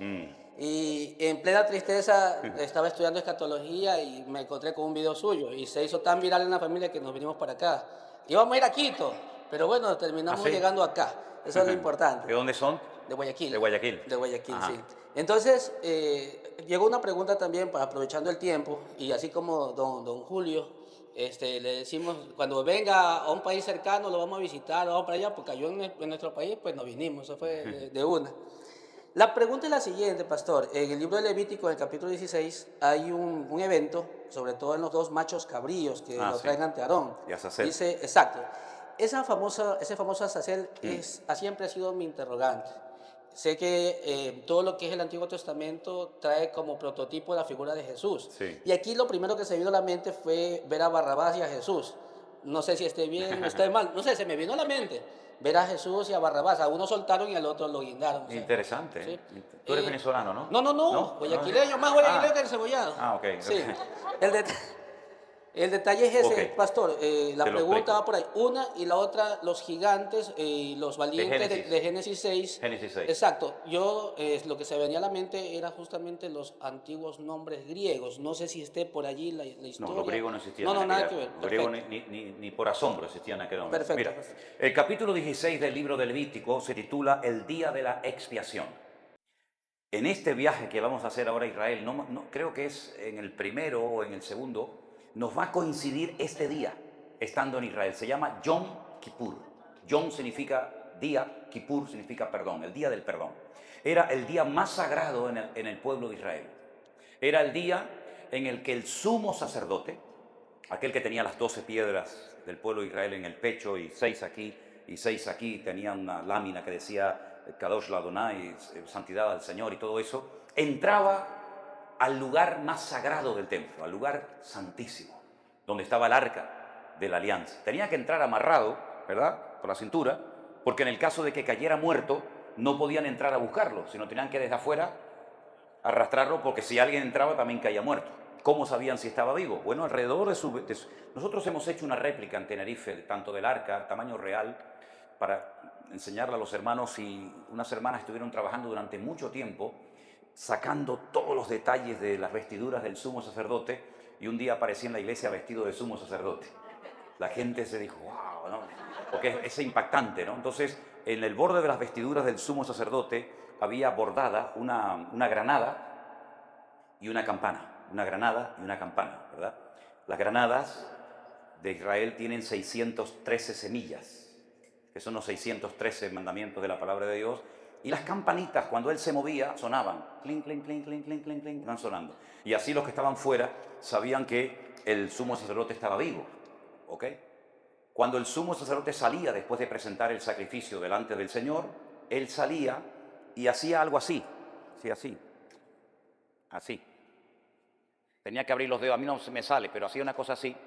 Y en plena tristeza estaba estudiando escatología y me encontré con un video suyo y se hizo tan viral en la familia que nos vinimos para acá. Íbamos a ir a Quito, pero bueno, terminamos ¿Sí? llegando acá. Eso es lo importante. ¿De dónde son? De Guayaquil. De Guayaquil. De Guayaquil, Ajá. sí. Entonces, llegó una pregunta también, pues, aprovechando el tiempo, y así como don Julio, le decimos, cuando venga a un país cercano, lo vamos a visitar, lo vamos para allá, porque cayó en nuestro país, pues nos vinimos, eso fue de una. La pregunta es la siguiente, pastor. En el libro de Levítico, en el capítulo 16, hay un evento, sobre todo en los dos machos cabríos que lo Sí. traen ante Aarón. Y Azazel. Dice, exacto, ese famoso Azazel siempre ha sido mi interrogante. Sé que todo lo que es el Antiguo Testamento trae como prototipo la figura de Jesús. Sí. Y aquí lo primero que se vino a la mente fue ver a Barrabás y a Jesús. No sé si esté bien o esté mal, no sé, se me vino a la mente. Ver a Jesús y a Barrabás, a uno soltaron y al otro lo guindaron. O sea, Interesante. sí. Tú eres venezolano, ¿no? No, guayaquileño, más guayaquileño que el cebollado. Ok. Sí. El detalle es ese, Ok. pastor. La Te lo pregunta explico. va por ahí. Una y la otra, los gigantes y los valientes Génesis. de Génesis 6. Génesis 6. Exacto. Yo, lo que se venía a la mente era justamente los antiguos nombres griegos. No sé si esté por allí la historia. No, los griegos no existían. No, en nada aquella que ver. época. Los griegos Perfecto. ni por asombro existían en aquel momento. Perfecto, Mira, perfecto. el capítulo 16 del libro de Levítico se titula El día de la expiación. En este viaje que vamos a hacer ahora a Israel, no creo que es en el primero o en el segundo, nos va a coincidir este día estando en Israel. Se llama Yom Kippur. Yom significa día, Kippur significa perdón, el día del perdón. Era el día más sagrado en el pueblo de Israel. Era el día en el que el sumo sacerdote, aquel que tenía las 12 piedras del pueblo de Israel en el pecho y 6 aquí y 6 aquí, tenía una lámina que decía Kadosh Ladonai, santidad al Señor y todo eso, entraba al lugar más sagrado del templo, al lugar santísimo, donde estaba el arca de la alianza. Tenía que entrar amarrado, ¿verdad?, por la cintura, porque en el caso de que cayera muerto, no podían entrar a buscarlo, sino tenían que desde afuera arrastrarlo, porque si alguien entraba también caía muerto. ¿Cómo sabían si estaba vivo? Bueno, alrededor de su... Nosotros hemos hecho una réplica en Tenerife, tanto del arca, tamaño real, para enseñarle a los hermanos, y unas hermanas estuvieron trabajando durante mucho tiempo sacando todos los detalles de las vestiduras del sumo sacerdote, y un día aparecí en la iglesia vestido de sumo sacerdote. La gente se dijo, wow, ¿no? Porque es impactante, ¿no? Entonces, en el borde de las vestiduras del sumo sacerdote había bordada una granada y una campana. Una granada y una campana, ¿verdad? Las granadas de Israel tienen 613 semillas, que son los 613 mandamientos de la palabra de Dios. Y las campanitas, cuando él se movía, sonaban. Clink, clink, clink, clink, clink, clink, clink, iban sonando. Y así los que estaban fuera sabían que el sumo sacerdote estaba vivo. ¿Ok? Cuando el sumo sacerdote salía después de presentar el sacrificio delante del Señor, él salía y hacía algo así. Sí, así. Así. Tenía que abrir los dedos. A mí no se me sale, pero hacía una cosa así.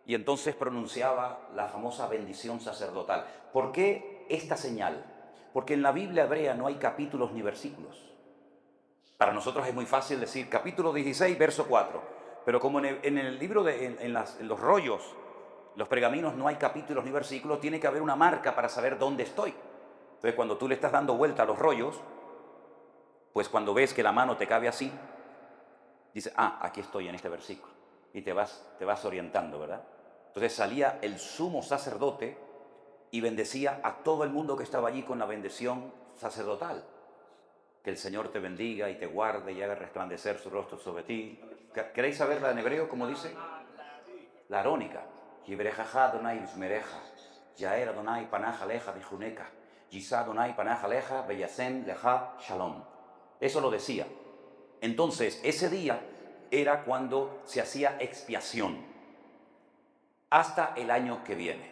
Y entonces pronunciaba la famosa bendición sacerdotal. ¿Por qué esta señal? Porque en la Biblia hebrea no hay capítulos ni versículos. Para nosotros es muy fácil decir capítulo 16, verso 4. Pero como en el libro, en los rollos, los pergaminos, no hay capítulos ni versículos, tiene que haber una marca para saber dónde estoy. Entonces, cuando tú le estás dando vuelta a los rollos, pues cuando ves que la mano te cabe así, dices, aquí estoy en este versículo. Y te vas orientando, ¿verdad? Entonces salía el sumo sacerdote y bendecía a todo el mundo que estaba allí con la bendición sacerdotal. Que el Señor te bendiga y te guarde y haga resplandecer su rostro sobre ti. ¿Queréis saberla en hebreo, como dice? La arónica. Yibrejaja Donai Bismereja. Yaer Donai Panaja Leja Bijuneka. Yisa Donai Panaja Leja Beyasen Leja Shalom. Eso lo decía. Entonces, ese día era cuando se hacía expiación. Hasta el año que viene.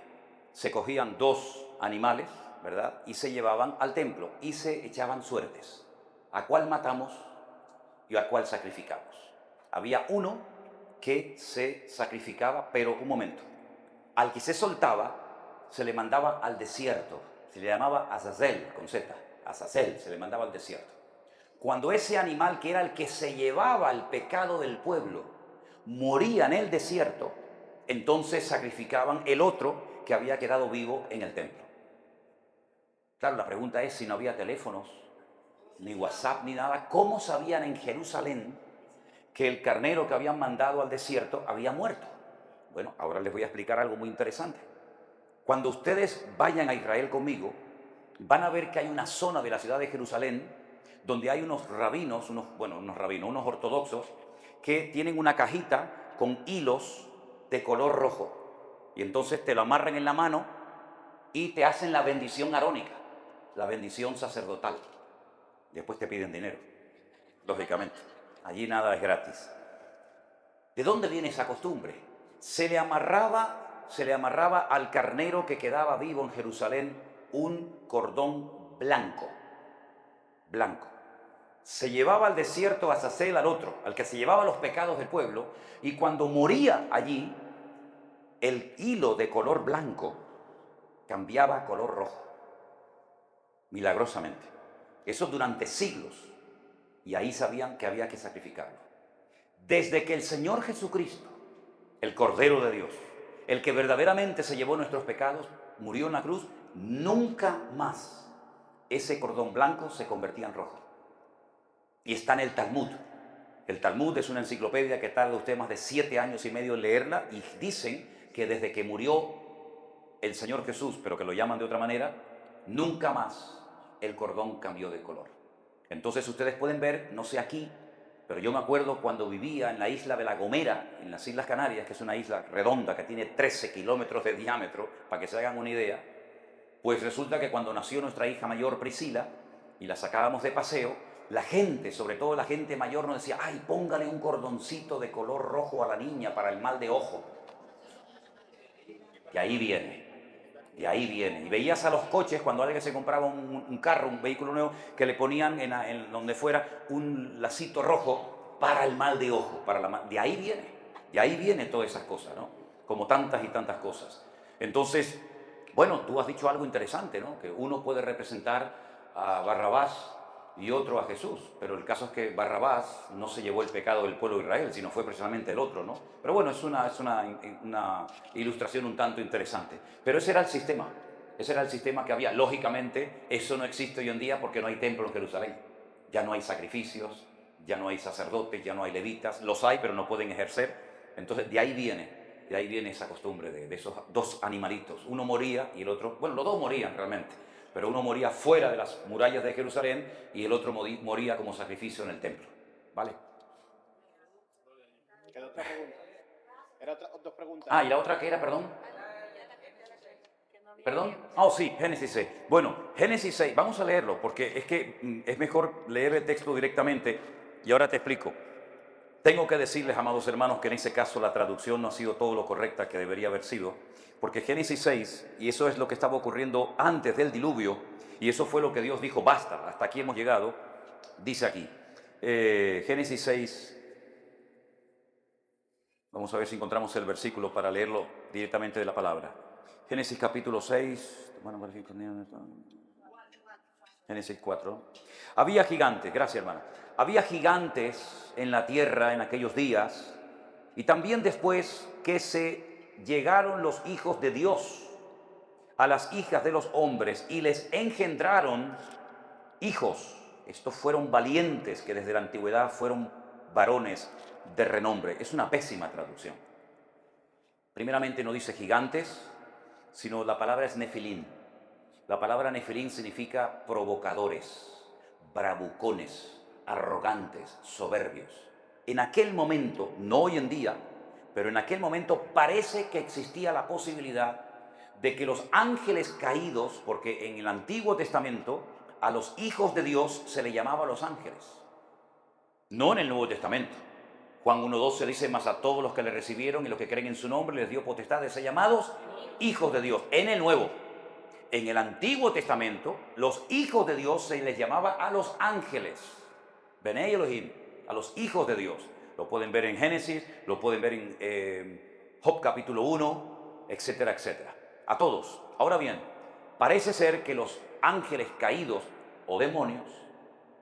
Se cogían 2 animales, ¿verdad? Y se llevaban al templo y se echaban suertes. ¿A cuál matamos y a cuál sacrificamos? Había uno que se sacrificaba, pero un momento. Al que se soltaba, se le mandaba al desierto. Se le llamaba Azazel, con Z. Azazel, se le mandaba al desierto. cuando ese animal que era el que se llevaba el pecado del pueblo moría en el desierto, entonces sacrificaban el otro que había quedado vivo en el templo. Claro, la pregunta es, si no había teléfonos, ni WhatsApp, ni nada, ¿cómo sabían en Jerusalén que el carnero que habían mandado al desierto había muerto? Bueno, ahora les voy a explicar algo muy interesante. Cuando ustedes vayan a Israel conmigo, van a ver que hay una zona de la ciudad de Jerusalén donde hay unos rabinos, unos ortodoxos, que tienen una cajita con hilos de color rojo. Y entonces te lo amarran en la mano y te hacen la bendición arónica, la bendición sacerdotal. Después te piden dinero, lógicamente. Allí nada es gratis. ¿De dónde viene esa costumbre? Se le amarraba al carnero que quedaba vivo en Jerusalén un cordón blanco. Blanco. Se llevaba al desierto a Azazel, al otro, al que se llevaba los pecados del pueblo, y cuando moría allí, el hilo de color blanco cambiaba a color rojo. Milagrosamente. Eso durante siglos. Y ahí sabían que había que sacrificarlo. Desde que el Señor Jesucristo, el Cordero de Dios, el que verdaderamente se llevó nuestros pecados, murió en la cruz, nunca más ese cordón blanco se convertía en rojo. Y está en el Talmud. El Talmud es una enciclopedia que tarda usted más de 7 años y medio en leerla, y dicen que desde que murió el Señor Jesús, pero que lo llaman de otra manera, nunca más el cordón cambió de color. Entonces ustedes pueden ver, no sé aquí, pero yo me acuerdo cuando vivía en la isla de La Gomera, en las Islas Canarias, que es una isla redonda que tiene 13 kilómetros de diámetro, para que se hagan una idea, pues resulta que cuando nació nuestra hija mayor Priscila y la sacábamos de paseo, la gente, sobre todo la gente mayor, nos decía, ay, póngale un cordoncito de color rojo a la niña para el mal de ojo. Y ahí viene. De ahí viene. Y veías a los coches, cuando alguien se compraba un carro, un vehículo nuevo, que le ponían en donde fuera un lacito rojo para el mal de ojo. De ahí viene. De ahí vienen todas esas cosas, ¿no? Como tantas y tantas cosas. Entonces, bueno, tú has dicho algo interesante, ¿no? Que uno puede representar a Barrabás y otro a Jesús, pero el caso es que Barrabás no se llevó el pecado del pueblo de Israel, sino fue precisamente el otro, ¿no? Pero bueno, es una ilustración un tanto interesante. Pero ese era el sistema que había. Lógicamente, eso no existe hoy en día porque no hay templo en Jerusalén. Ya no hay sacrificios, ya no hay sacerdotes, ya no hay levitas. Los hay, pero no pueden ejercer. Entonces, de ahí viene esa costumbre de esos dos animalitos. Uno moría y el otro, bueno, los dos morían realmente, pero uno moría fuera de las murallas de Jerusalén y el otro moría como sacrificio en el templo. ¿Vale? ¿Qué otra pregunta? Era dos preguntas. Ah, ¿y la otra qué era, perdón? ¿Perdón? Oh, sí, Génesis 6. Bueno, Génesis 6, vamos a leerlo, porque es que es mejor leer el texto directamente, y ahora te explico. Tengo que decirles, amados hermanos, que en ese caso la traducción no ha sido todo lo correcta que debería haber sido, porque Génesis 6, y eso es lo que estaba ocurriendo antes del diluvio, y eso fue lo que Dios dijo, basta, hasta aquí hemos llegado, dice aquí, Génesis 6, vamos a ver si encontramos el versículo para leerlo directamente de la palabra. Génesis capítulo 6, Génesis 4. Había gigantes, gracias hermana, había gigantes en la tierra en aquellos días, y también después que se llegaron los hijos de Dios a las hijas de los hombres y les engendraron hijos. Estos fueron valientes que desde la antigüedad fueron varones de renombre. Es una pésima traducción. Primeramente no dice gigantes, sino la palabra es nefilim. La palabra nefilim significa provocadores, bravucones, arrogantes, soberbios. En aquel momento, no hoy en día, pero en aquel momento parece que existía la posibilidad de que los ángeles caídos, porque en el Antiguo Testamento a los hijos de Dios se le llamaba los ángeles, no en el Nuevo Testamento. Juan 1:12 dice, mas a todos los que le recibieron y los que creen en su nombre les dio potestad de ser llamados hijos de Dios. En el Nuevo, en el Antiguo Testamento, los hijos de Dios se les llamaba a los ángeles, Benei Elohim, a los hijos de Dios. Lo pueden ver en Génesis, lo pueden ver en Job capítulo 1, etcétera, etcétera. A todos. Ahora bien, parece ser que los ángeles caídos o demonios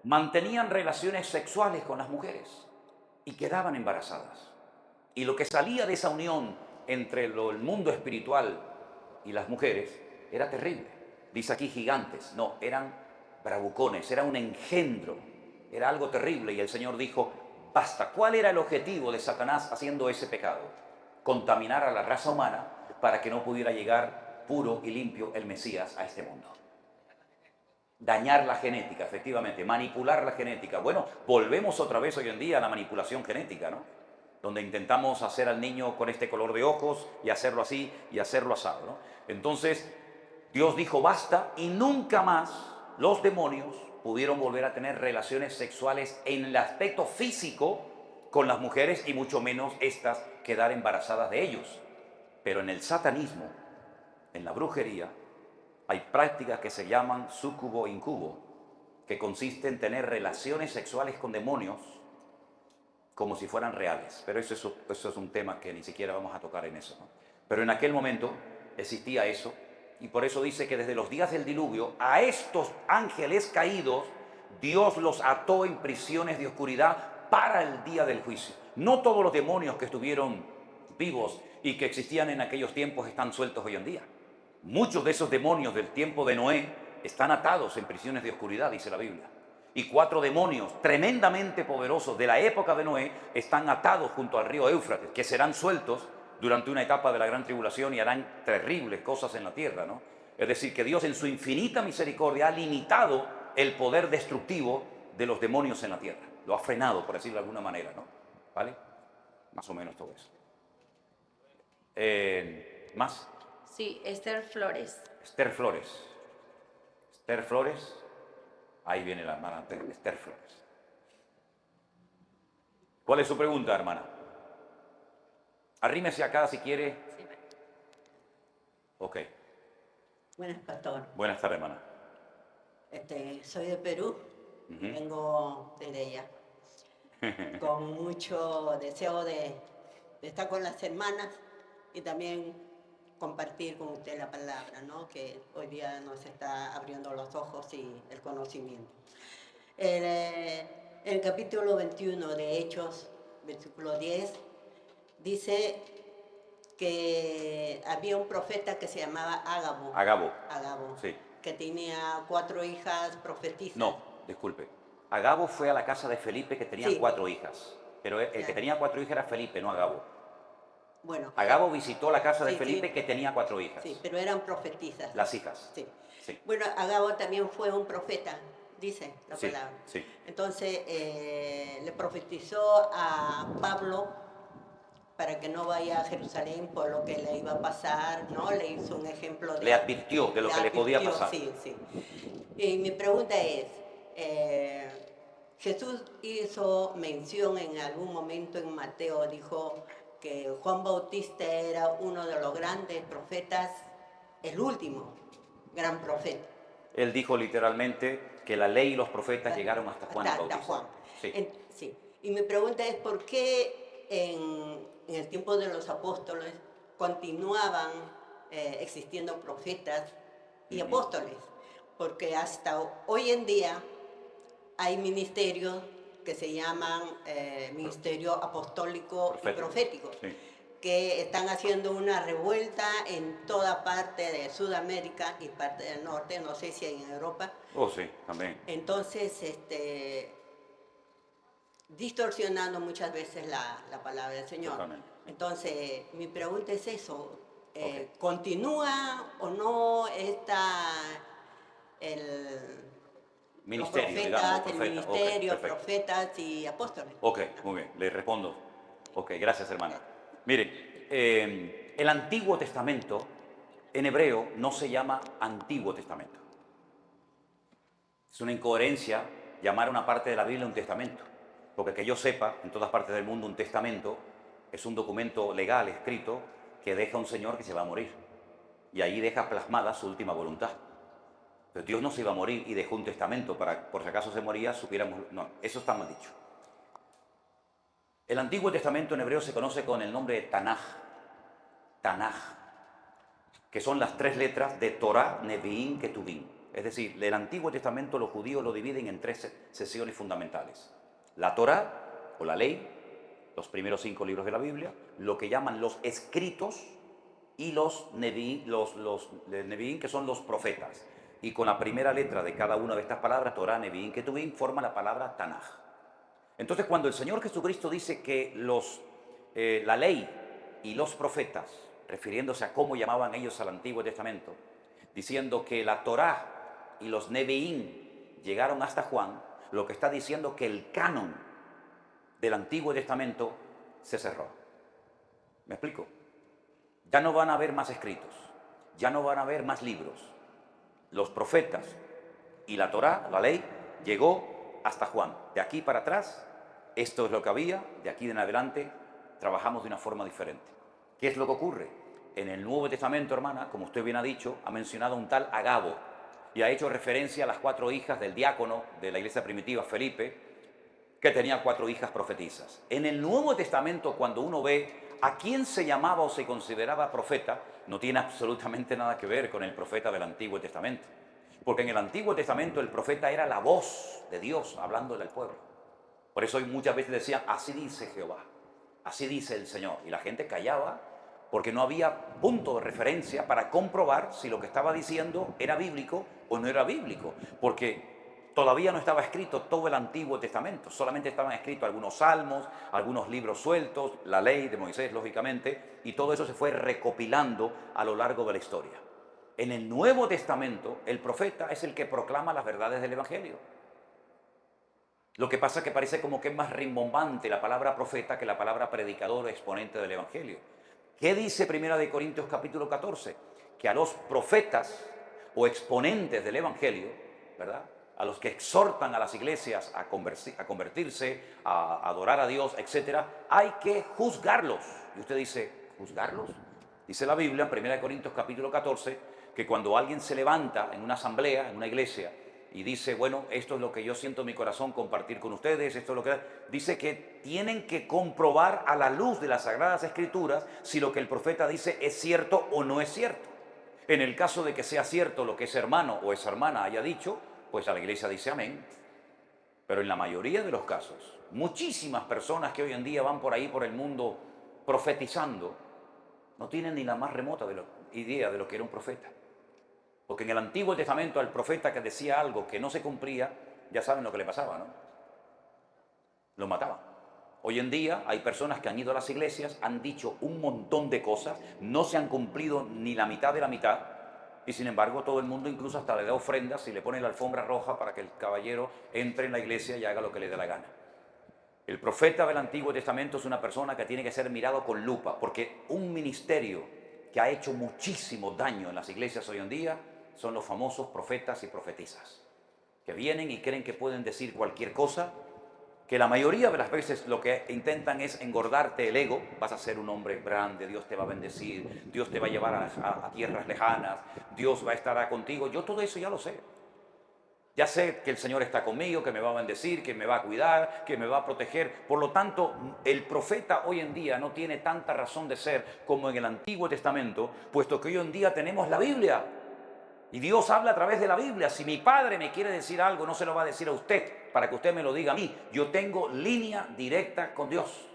mantenían relaciones sexuales con las mujeres y quedaban embarazadas. Y lo que salía de esa unión entre el mundo espiritual y las mujeres era terrible. Dice aquí gigantes, no, eran bravucones, era un engendro, era algo terrible. Y el Señor dijo, basta. ¿Cuál era el objetivo de Satanás haciendo ese pecado? Contaminar a la raza humana para que no pudiera llegar puro y limpio el Mesías a este mundo. Dañar la genética, efectivamente, manipular la genética. Bueno, volvemos otra vez hoy en día a la manipulación genética, ¿no? Donde intentamos hacer al niño con este color de ojos y hacerlo así y hacerlo asado, ¿no? Entonces, Dios dijo basta y nunca más los demonios pudieron volver a tener relaciones sexuales en el aspecto físico con las mujeres y mucho menos estas quedar embarazadas de ellos. Pero en el satanismo, en la brujería, hay prácticas que se llaman súcubo incubo, que consiste en tener relaciones sexuales con demonios como si fueran reales. Pero eso es un tema que ni siquiera vamos a tocar en eso, ¿no? Pero en aquel momento existía eso, y por eso dice que desde los días del diluvio a estos ángeles caídos Dios los ató en prisiones de oscuridad para el día del juicio. No todos los demonios que estuvieron vivos y que existían en aquellos tiempos están sueltos hoy en día. Muchos de esos demonios del tiempo de Noé están atados en prisiones de oscuridad, dice la Biblia. Y 4 demonios tremendamente poderosos de la época de Noé están atados junto al río Éufrates, que serán sueltos durante una etapa de la gran tribulación y harán terribles cosas en la tierra, ¿no? Es decir, que Dios en su infinita misericordia ha limitado el poder destructivo de los demonios en la tierra. Lo ha frenado, por decirlo de alguna manera, ¿no? ¿Vale? Más o menos todo eso. ¿Más? Sí, Esther Flores. Esther Flores. Esther Flores. Ahí viene la hermana Esther Flores. ¿Cuál es su pregunta, hermana? Arrímese acá si quiere. Sí. Ok. Buenas, pastor. Buenas tardes, hermana. Soy de Perú, vengo desde allá, con mucho deseo de estar con las hermanas y también compartir con usted la palabra, ¿no? Que hoy día nos está abriendo los ojos y el conocimiento. En el capítulo 21 de Hechos, versículo 10, dice que había un profeta que se llamaba Ágabo. Agabo. Sí. Que tenía 4 hijas profetizas. No, disculpe. Agabo fue a la casa de Felipe que tenía 4 hijas. Pero el que tenía 4 hijas era Felipe, no Agabo. Bueno, Agabo visitó la casa de Felipe que tenía 4 hijas. Sí, pero eran profetizas. Las hijas. Sí. Sí. Bueno, Agabo también fue un profeta, dice la palabra. Sí. Entonces le profetizó a Pablo para que no vaya a Jerusalén por lo que le iba a pasar, ¿no? Le hizo un ejemplo de... Le advirtió de lo que le podía pasar. Sí. Y mi pregunta es, Jesús hizo mención en algún momento en Mateo, dijo que Juan Bautista era uno de los grandes profetas, el último gran profeta. Él dijo literalmente que la ley y los profetas llegaron hasta Juan el Bautista. Juan. Sí. Sí. Y mi pregunta es, ¿por qué en el tiempo de los apóstoles continuaban existiendo profetas y apóstoles? Porque hasta hoy en día hay ministerios que se llaman ministerio apostólico y profético, que están haciendo una revuelta en toda parte de Sudamérica y parte del norte, no sé si en Europa. Oh, sí, también. Entonces, distorsionando muchas veces la palabra del Señor. Totalmente. Entonces, mi pregunta es eso, ¿continúa o no el ministerio, los profetas, digamos, el ministerio, perfecto. profetas y apóstoles? Ok, muy bien, le respondo. Ok, gracias, hermana. Mire, el Antiguo Testamento en hebreo no se llama Antiguo Testamento. Es una incoherencia llamar a una parte de la Biblia un testamento, porque que yo sepa, en todas partes del mundo un testamento es un documento legal escrito que deja un señor que se va a morir y ahí deja plasmada su última voluntad. Pero Dios no se iba a morir y dejó un testamento para, por si acaso se moría, supiéramos... No, eso está mal dicho. El Antiguo Testamento en hebreo se conoce con el nombre de Tanaj, que son las 3 letras de Torah, Nevi'im, Ketuvim. Es decir, el Antiguo Testamento los judíos lo dividen en tres sesiones fundamentales. La Torá, o la ley, los primeros 5 libros de la Biblia, lo que llaman los escritos y los neviín, que son los profetas. Y con la primera letra de cada una de estas palabras, Torá, Neviín, Ketubín, forma la palabra Tanaj. Entonces, cuando el Señor Jesucristo dice que la ley y los profetas, refiriéndose a cómo llamaban ellos al Antiguo Testamento, diciendo que la Torá y los Neviín llegaron hasta Juan, lo que está diciendo que el canon del Antiguo Testamento se cerró. ¿Me explico? Ya no van a haber más escritos, ya no van a haber más libros. Los profetas y la Torá, la ley, llegó hasta Juan. De aquí para atrás, esto es lo que había, de aquí en adelante trabajamos de una forma diferente. ¿Qué es lo que ocurre? En el Nuevo Testamento, hermana, como usted bien ha dicho, ha mencionado un tal Agabo y ha hecho referencia a las 4 hijas del diácono de la iglesia primitiva, Felipe, que tenía 4 hijas profetisas. En el Nuevo Testamento, cuando uno ve a quién se llamaba o se consideraba profeta, no tiene absolutamente nada que ver con el profeta del Antiguo Testamento. Porque en el Antiguo Testamento el profeta era la voz de Dios hablándole al pueblo. Por eso muchas veces decían, así dice Jehová, así dice el Señor. Y la gente callaba porque no había punto de referencia para comprobar si lo que estaba diciendo era bíblico o no era bíblico. Porque todavía no estaba escrito todo el Antiguo Testamento, solamente estaban escritos algunos salmos, algunos libros sueltos, la ley de Moisés, lógicamente, y todo eso se fue recopilando a lo largo de la historia. En el Nuevo Testamento, el profeta es el que proclama las verdades del Evangelio. Lo que pasa es que parece como que es más rimbombante la palabra profeta que la palabra predicador o exponente del Evangelio. ¿Qué dice 1 Corintios capítulo 14? Que a los profetas o exponentes del Evangelio, ¿verdad?, a los que exhortan a las iglesias a convertirse, a adorar a Dios, etc., hay que juzgarlos. Y usted dice, ¿juzgarlos? Dice la Biblia en 1 Corintios capítulo 14, que cuando alguien se levanta en una asamblea, en una iglesia, y dice, bueno, esto es lo que yo siento en mi corazón compartir con ustedes, esto es lo que... Dice que tienen que comprobar a la luz de las Sagradas Escrituras si lo que el profeta dice es cierto o no es cierto. En el caso de que sea cierto lo que ese hermano o esa hermana haya dicho, pues a la iglesia dice amén. Pero en la mayoría de los casos, muchísimas personas que hoy en día van por ahí por el mundo profetizando, no tienen ni la más remota idea de lo que era un profeta. Porque en el Antiguo Testamento al profeta que decía algo que no se cumplía, ya saben lo que le pasaba, ¿no? Lo mataban. Hoy en día hay personas que han ido a las iglesias, han dicho un montón de cosas, no se han cumplido ni la mitad de la mitad, y sin embargo todo el mundo incluso hasta le da ofrendas y le pone la alfombra roja para que el caballero entre en la iglesia y haga lo que le dé la gana. El profeta del Antiguo Testamento es una persona que tiene que ser mirado con lupa, porque un ministerio que ha hecho muchísimo daño en las iglesias hoy en día son los famosos profetas y profetisas, que vienen y creen que pueden decir cualquier cosa, que la mayoría de las veces lo que intentan es engordarte el ego. Vas a ser un hombre grande, Dios te va a bendecir, Dios te va a llevar a tierras lejanas, Dios va a estar contigo. Yo todo eso ya lo sé. Ya sé que el Señor está conmigo, que me va a bendecir, que me va a cuidar, que me va a proteger. Por lo tanto, el profeta hoy en día no tiene tanta razón de ser como en el Antiguo Testamento, puesto que hoy en día tenemos la Biblia. Y Dios habla a través de la Biblia. Si mi padre me quiere decir algo, no se lo va a decir a usted para que usted me lo diga a mí. Yo tengo línea directa con Dios.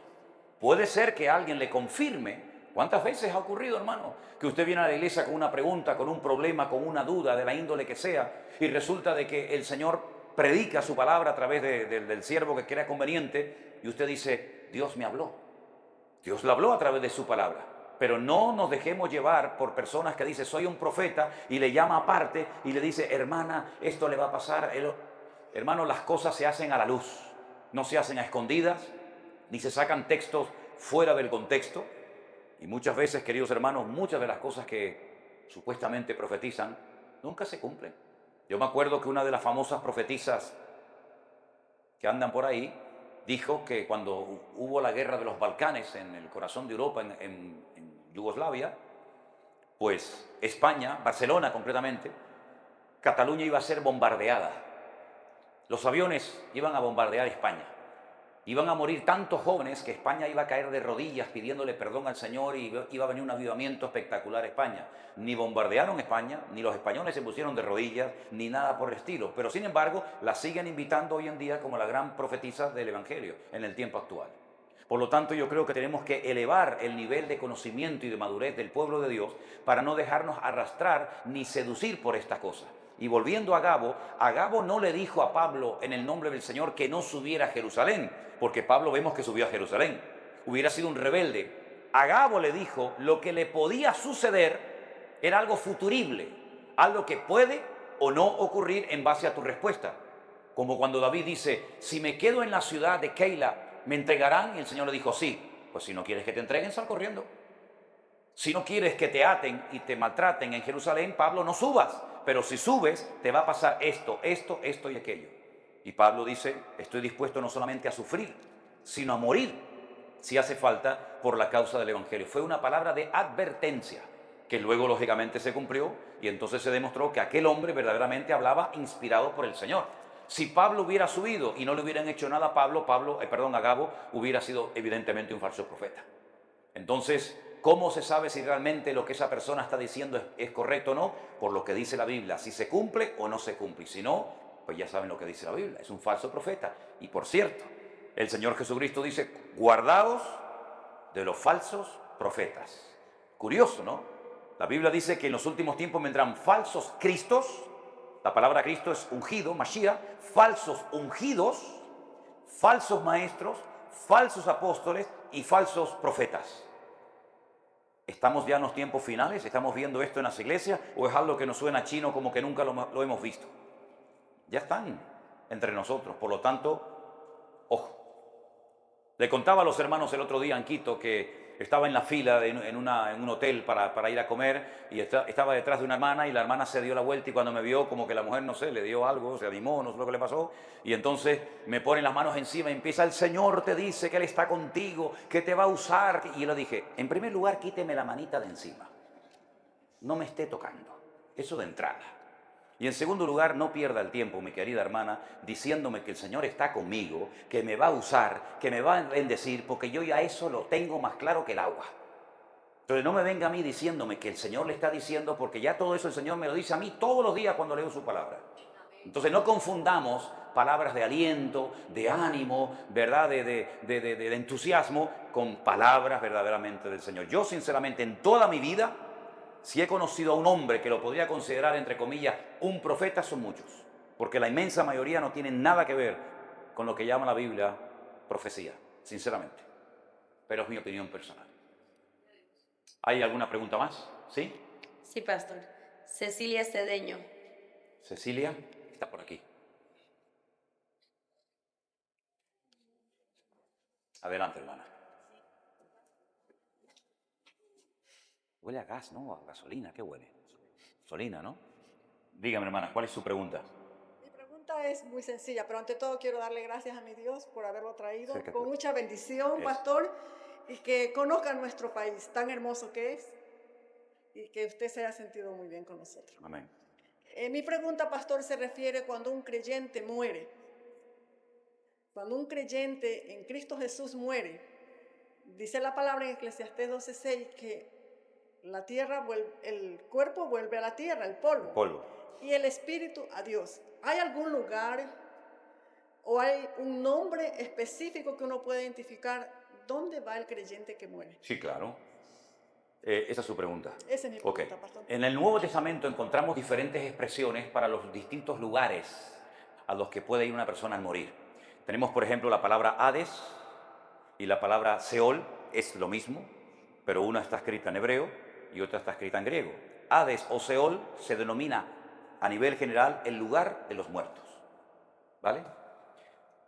Puede ser que alguien le confirme. ¿Cuántas veces ha ocurrido, hermano? Que usted viene a la iglesia con una pregunta, con un problema, con una duda de la índole que sea, y resulta de que el Señor predica su palabra a través del siervo que crea conveniente, y usted dice, Dios me habló. Dios le habló a través de su palabra. Pero no nos dejemos llevar por personas que dicen, soy un profeta, y le llama aparte y le dice, hermana, esto le va a pasar. Hermano, las cosas se hacen a la luz, no se hacen a escondidas, ni se sacan textos fuera del contexto. Y muchas veces, queridos hermanos, muchas de las cosas que supuestamente profetizan nunca se cumplen. Yo me acuerdo que una de las famosas profetisas que andan por ahí dijo que cuando hubo la guerra de los Balcanes en el corazón de Europa, en Yugoslavia, pues España, Barcelona concretamente, Cataluña iba a ser bombardeada. Los aviones iban a bombardear España. Iban a morir tantos jóvenes que España iba a caer de rodillas pidiéndole perdón al Señor y iba a venir un avivamiento espectacular a España. Ni bombardearon España, ni los españoles se pusieron de rodillas, ni nada por el estilo. Pero sin embargo, la siguen invitando hoy en día como la gran profetisa del Evangelio en el tiempo actual. Por lo tanto, yo creo que tenemos que elevar el nivel de conocimiento y de madurez del pueblo de Dios para no dejarnos arrastrar ni seducir por estas cosas. Y volviendo a Agabo no le dijo a Pablo en el nombre del Señor que no subiera a Jerusalén, porque Pablo vemos que subió a Jerusalén. Hubiera sido un rebelde. Agabo le dijo lo que le podía suceder era algo futurible, algo que puede o no ocurrir en base a tu respuesta. Como cuando David dice, si me quedo en la ciudad de Keila, ¿me entregarán? Y el Señor le dijo, sí. Pues si no quieres que te entreguen, sal corriendo. Si no quieres que te aten y te maltraten en Jerusalén, Pablo, no subas. Pero si subes, te va a pasar esto, esto, esto y aquello. Y Pablo dice, estoy dispuesto no solamente a sufrir, sino a morir, si hace falta, por la causa del Evangelio. Fue una palabra de advertencia, que luego lógicamente se cumplió, y entonces se demostró que aquel hombre verdaderamente hablaba inspirado por el Señor. Si Pablo hubiera subido y no le hubieran hecho nada a Agabo hubiera sido evidentemente un falso profeta. Entonces, ¿cómo se sabe si realmente lo que esa persona está diciendo es correcto o no? Por lo que dice la Biblia, si se cumple o no se cumple. Y si no, pues ya saben lo que dice la Biblia, es un falso profeta. Y por cierto, el Señor Jesucristo dice, guardaos de los falsos profetas. Curioso, ¿no? La Biblia dice que en los últimos tiempos vendrán falsos cristos. La palabra Cristo es ungido, Mashiach, falsos ungidos, falsos maestros, falsos apóstoles y falsos profetas. ¿Estamos ya en los tiempos finales? ¿Estamos viendo esto en las iglesias? ¿O es algo que nos suena chino como que nunca lo hemos visto? Ya están entre nosotros, por lo tanto, ojo. Le contaba a los hermanos el otro día en Quito que estaba en la fila en un hotel para ir a comer y estaba detrás de una hermana y la hermana se dio la vuelta y cuando me vio como que la mujer, no sé, le dio algo, se animó, no sé lo que le pasó y entonces me ponen las manos encima y empieza, el Señor te dice que Él está contigo, que te va a usar. Y yo le dije, en primer lugar, quíteme la manita de encima, no me esté tocando, eso de entrada. Y en segundo lugar, no pierda el tiempo, mi querida hermana, diciéndome que el Señor está conmigo, que me va a usar, que me va a bendecir, porque yo ya eso lo tengo más claro que el agua. Entonces no me venga a mí diciéndome que el Señor le está diciendo, porque ya todo eso el Señor me lo dice a mí todos los días cuando leo su palabra. Entonces no confundamos palabras de aliento, de ánimo, ¿verdad? De entusiasmo, con palabras verdaderamente del Señor. Yo sinceramente en toda mi vida, si he conocido a un hombre que lo podría considerar, entre comillas, un profeta, son muchos. Porque la inmensa mayoría no tienen nada que ver con lo que llama la Biblia profecía, sinceramente. Pero es mi opinión personal. ¿Hay alguna pregunta más? ¿Sí? Sí, pastor. Cecilia Cedeño. Cecilia está por aquí. Adelante, hermana. Huele a gas, ¿no? A gasolina, ¿qué huele? Gasolina, ¿no? Dígame, hermana, ¿cuál es su pregunta? Mi pregunta es muy sencilla, pero ante todo quiero darle gracias a mi Dios por haberlo traído Acércate. con mucha bendición, Eso. pastor, y que conozcan nuestro país, tan hermoso que es, y que usted se haya sentido muy bien con nosotros. Amén. Mi pregunta, pastor, se refiere cuando un creyente muere. Cuando un creyente en Cristo Jesús muere, dice la palabra en Eclesiastés 12:6 que la tierra el cuerpo vuelve a la tierra, el polvo. Polvo. Y el espíritu a Dios. ¿Hay algún lugar o hay un nombre específico que uno puede identificar dónde va el creyente que muere? Sí, claro. Esa es su pregunta. Esa es mi pregunta, pastor. En el Nuevo Testamento encontramos diferentes expresiones para los distintos lugares a los que puede ir una persona al morir. Tenemos, por ejemplo, la palabra Hades y la palabra Seol, es lo mismo, pero una está escrita en hebreo y otra está escrita en griego. Hades o Seol se denomina a nivel general el lugar de los muertos. ¿Vale?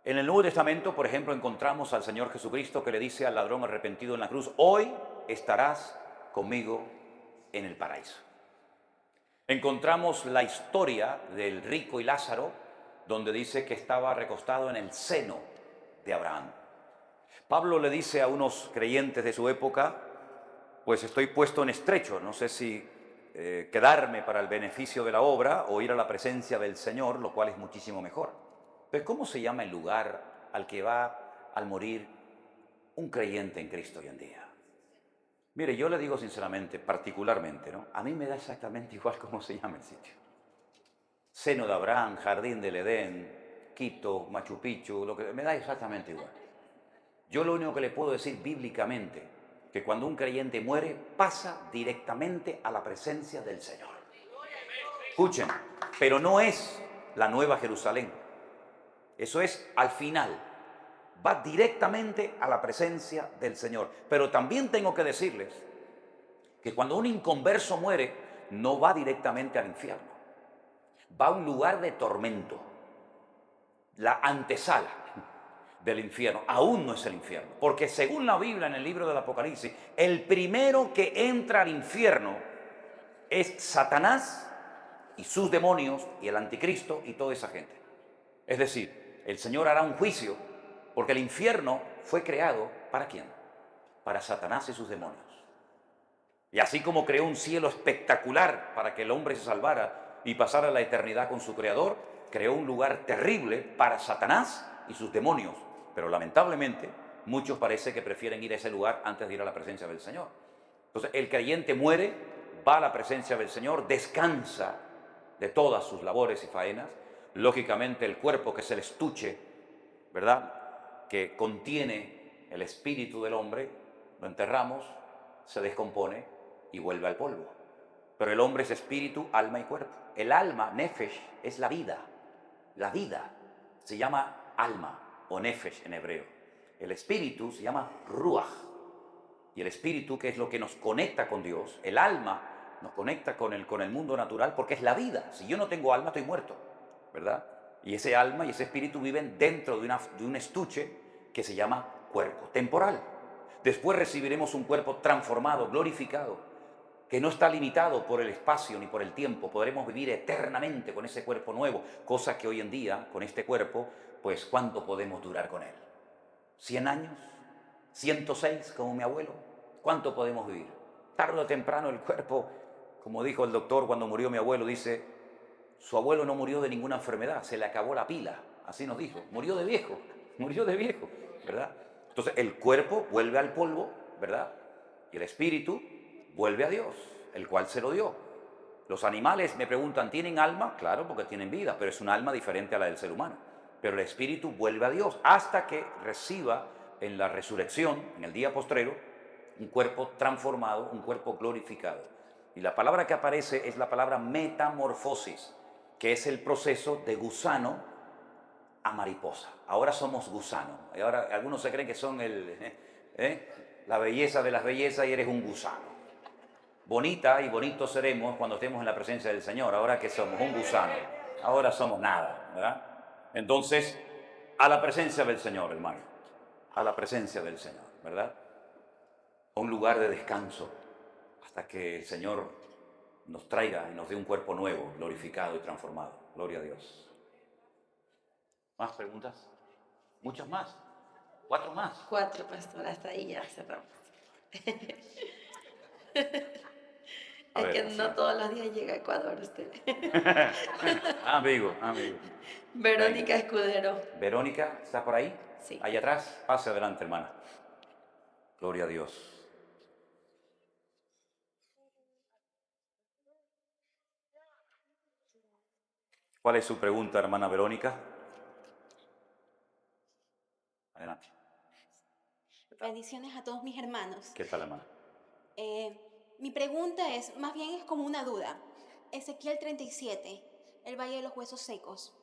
En el Nuevo Testamento, por ejemplo, encontramos al Señor Jesucristo que le dice al ladrón arrepentido en la cruz, hoy estarás conmigo en el paraíso. Encontramos la historia del rico y Lázaro, donde dice que estaba recostado en el seno de Abraham. Pablo le dice a unos creyentes de su época, pues estoy puesto en estrecho, no sé si quedarme para el beneficio de la obra o ir a la presencia del Señor, lo cual es muchísimo mejor. Pero ¿cómo se llama el lugar al al morir un creyente en Cristo hoy en día? Mire, yo le digo sinceramente, particularmente, ¿no? A mí me da exactamente igual cómo se llama el sitio. Seno de Abraham, Jardín del Edén, Quito, Machu Picchu, lo que me da exactamente igual. Yo lo único que le puedo decir bíblicamente, que cuando un creyente muere, pasa directamente a la presencia del Señor. Escuchen, pero no es la Nueva Jerusalén. Eso es al final. Va directamente a la presencia del Señor. Pero también tengo que decirles que cuando un inconverso muere, no va directamente al infierno. Va a un lugar de tormento. La antesala del infierno. Aún no es el infierno. Porque según la Biblia en el libro del Apocalipsis, el primero que entra al infierno es Satanás y sus demonios y el anticristo y toda esa gente. Es decir, el Señor hará un juicio porque el infierno fue creado ¿para quién? Para Satanás y sus demonios. Y así como creó un cielo espectacular para que el hombre se salvara y pasara la eternidad con su Creador, creó un lugar terrible para Satanás y sus demonios. Pero lamentablemente, muchos parece que prefieren ir a ese lugar antes de ir a la presencia del Señor. Entonces, el creyente muere, va a la presencia del Señor, descansa de todas sus labores y faenas. Lógicamente, el cuerpo, que es el estuche, ¿verdad?, que contiene el espíritu del hombre, lo enterramos, se descompone y vuelve al polvo. Pero el hombre es espíritu, alma y cuerpo. El alma, nefesh, es la vida. La vida se llama alma o nefesh en hebreo. El espíritu se llama ruach. Y el espíritu, que es lo que nos conecta con Dios, el alma nos conecta con el mundo natural porque es la vida. Si yo no tengo alma, estoy muerto, ¿verdad? Y ese alma y ese espíritu viven dentro de un estuche que se llama cuerpo temporal. Después recibiremos un cuerpo transformado, glorificado, que no está limitado por el espacio ni por el tiempo. Podremos vivir eternamente con ese cuerpo nuevo, cosa que hoy en día, con este cuerpo, pues ¿cuánto podemos durar con él? ¿100 años? ¿106 como mi abuelo? ¿Cuánto podemos vivir? Tarde o temprano el cuerpo, como dijo el doctor cuando murió mi abuelo, dice, su abuelo no murió de ninguna enfermedad, se le acabó la pila, así nos dijo, murió de viejo, ¿verdad? Entonces el cuerpo vuelve al polvo, ¿verdad? Y el espíritu vuelve a Dios, el cual se lo dio. Los animales me preguntan, ¿tienen alma? Claro, porque tienen vida, pero es un alma diferente a la del ser humano. Pero el espíritu vuelve a Dios hasta que reciba en la resurrección, en el día postrero, un cuerpo transformado, un cuerpo glorificado. Y la palabra que aparece es la palabra metamorfosis, que es el proceso de gusano a mariposa. Ahora somos gusano. Y ahora algunos se creen que son la belleza de las bellezas y eres un gusano. Bonita y bonitos seremos cuando estemos en la presencia del Señor. Ahora que somos un gusano, ahora somos nada, ¿verdad? Entonces, a la presencia del Señor, hermano. A la presencia del Señor, ¿verdad? A un lugar de descanso hasta que el Señor nos traiga y nos dé un cuerpo nuevo, glorificado y transformado. Gloria a Dios. ¿Más preguntas? ¿Muchas más? ¿4 más? 4, pastor, hasta ahí ya cerramos. A ver, que así. no todos los días llega a Ecuador usted. amigo. Verónica Venga. Escudero. Verónica, ¿está por ahí? Sí. Ahí atrás. Pase adelante, hermana. Gloria a Dios. ¿Cuál es su pregunta, hermana Verónica? Adelante. Bendiciones a todos mis hermanos. ¿Qué tal, hermana? Mi pregunta es, más bien es como una duda. Ezequiel 37, el Valle de los Huesos Secos.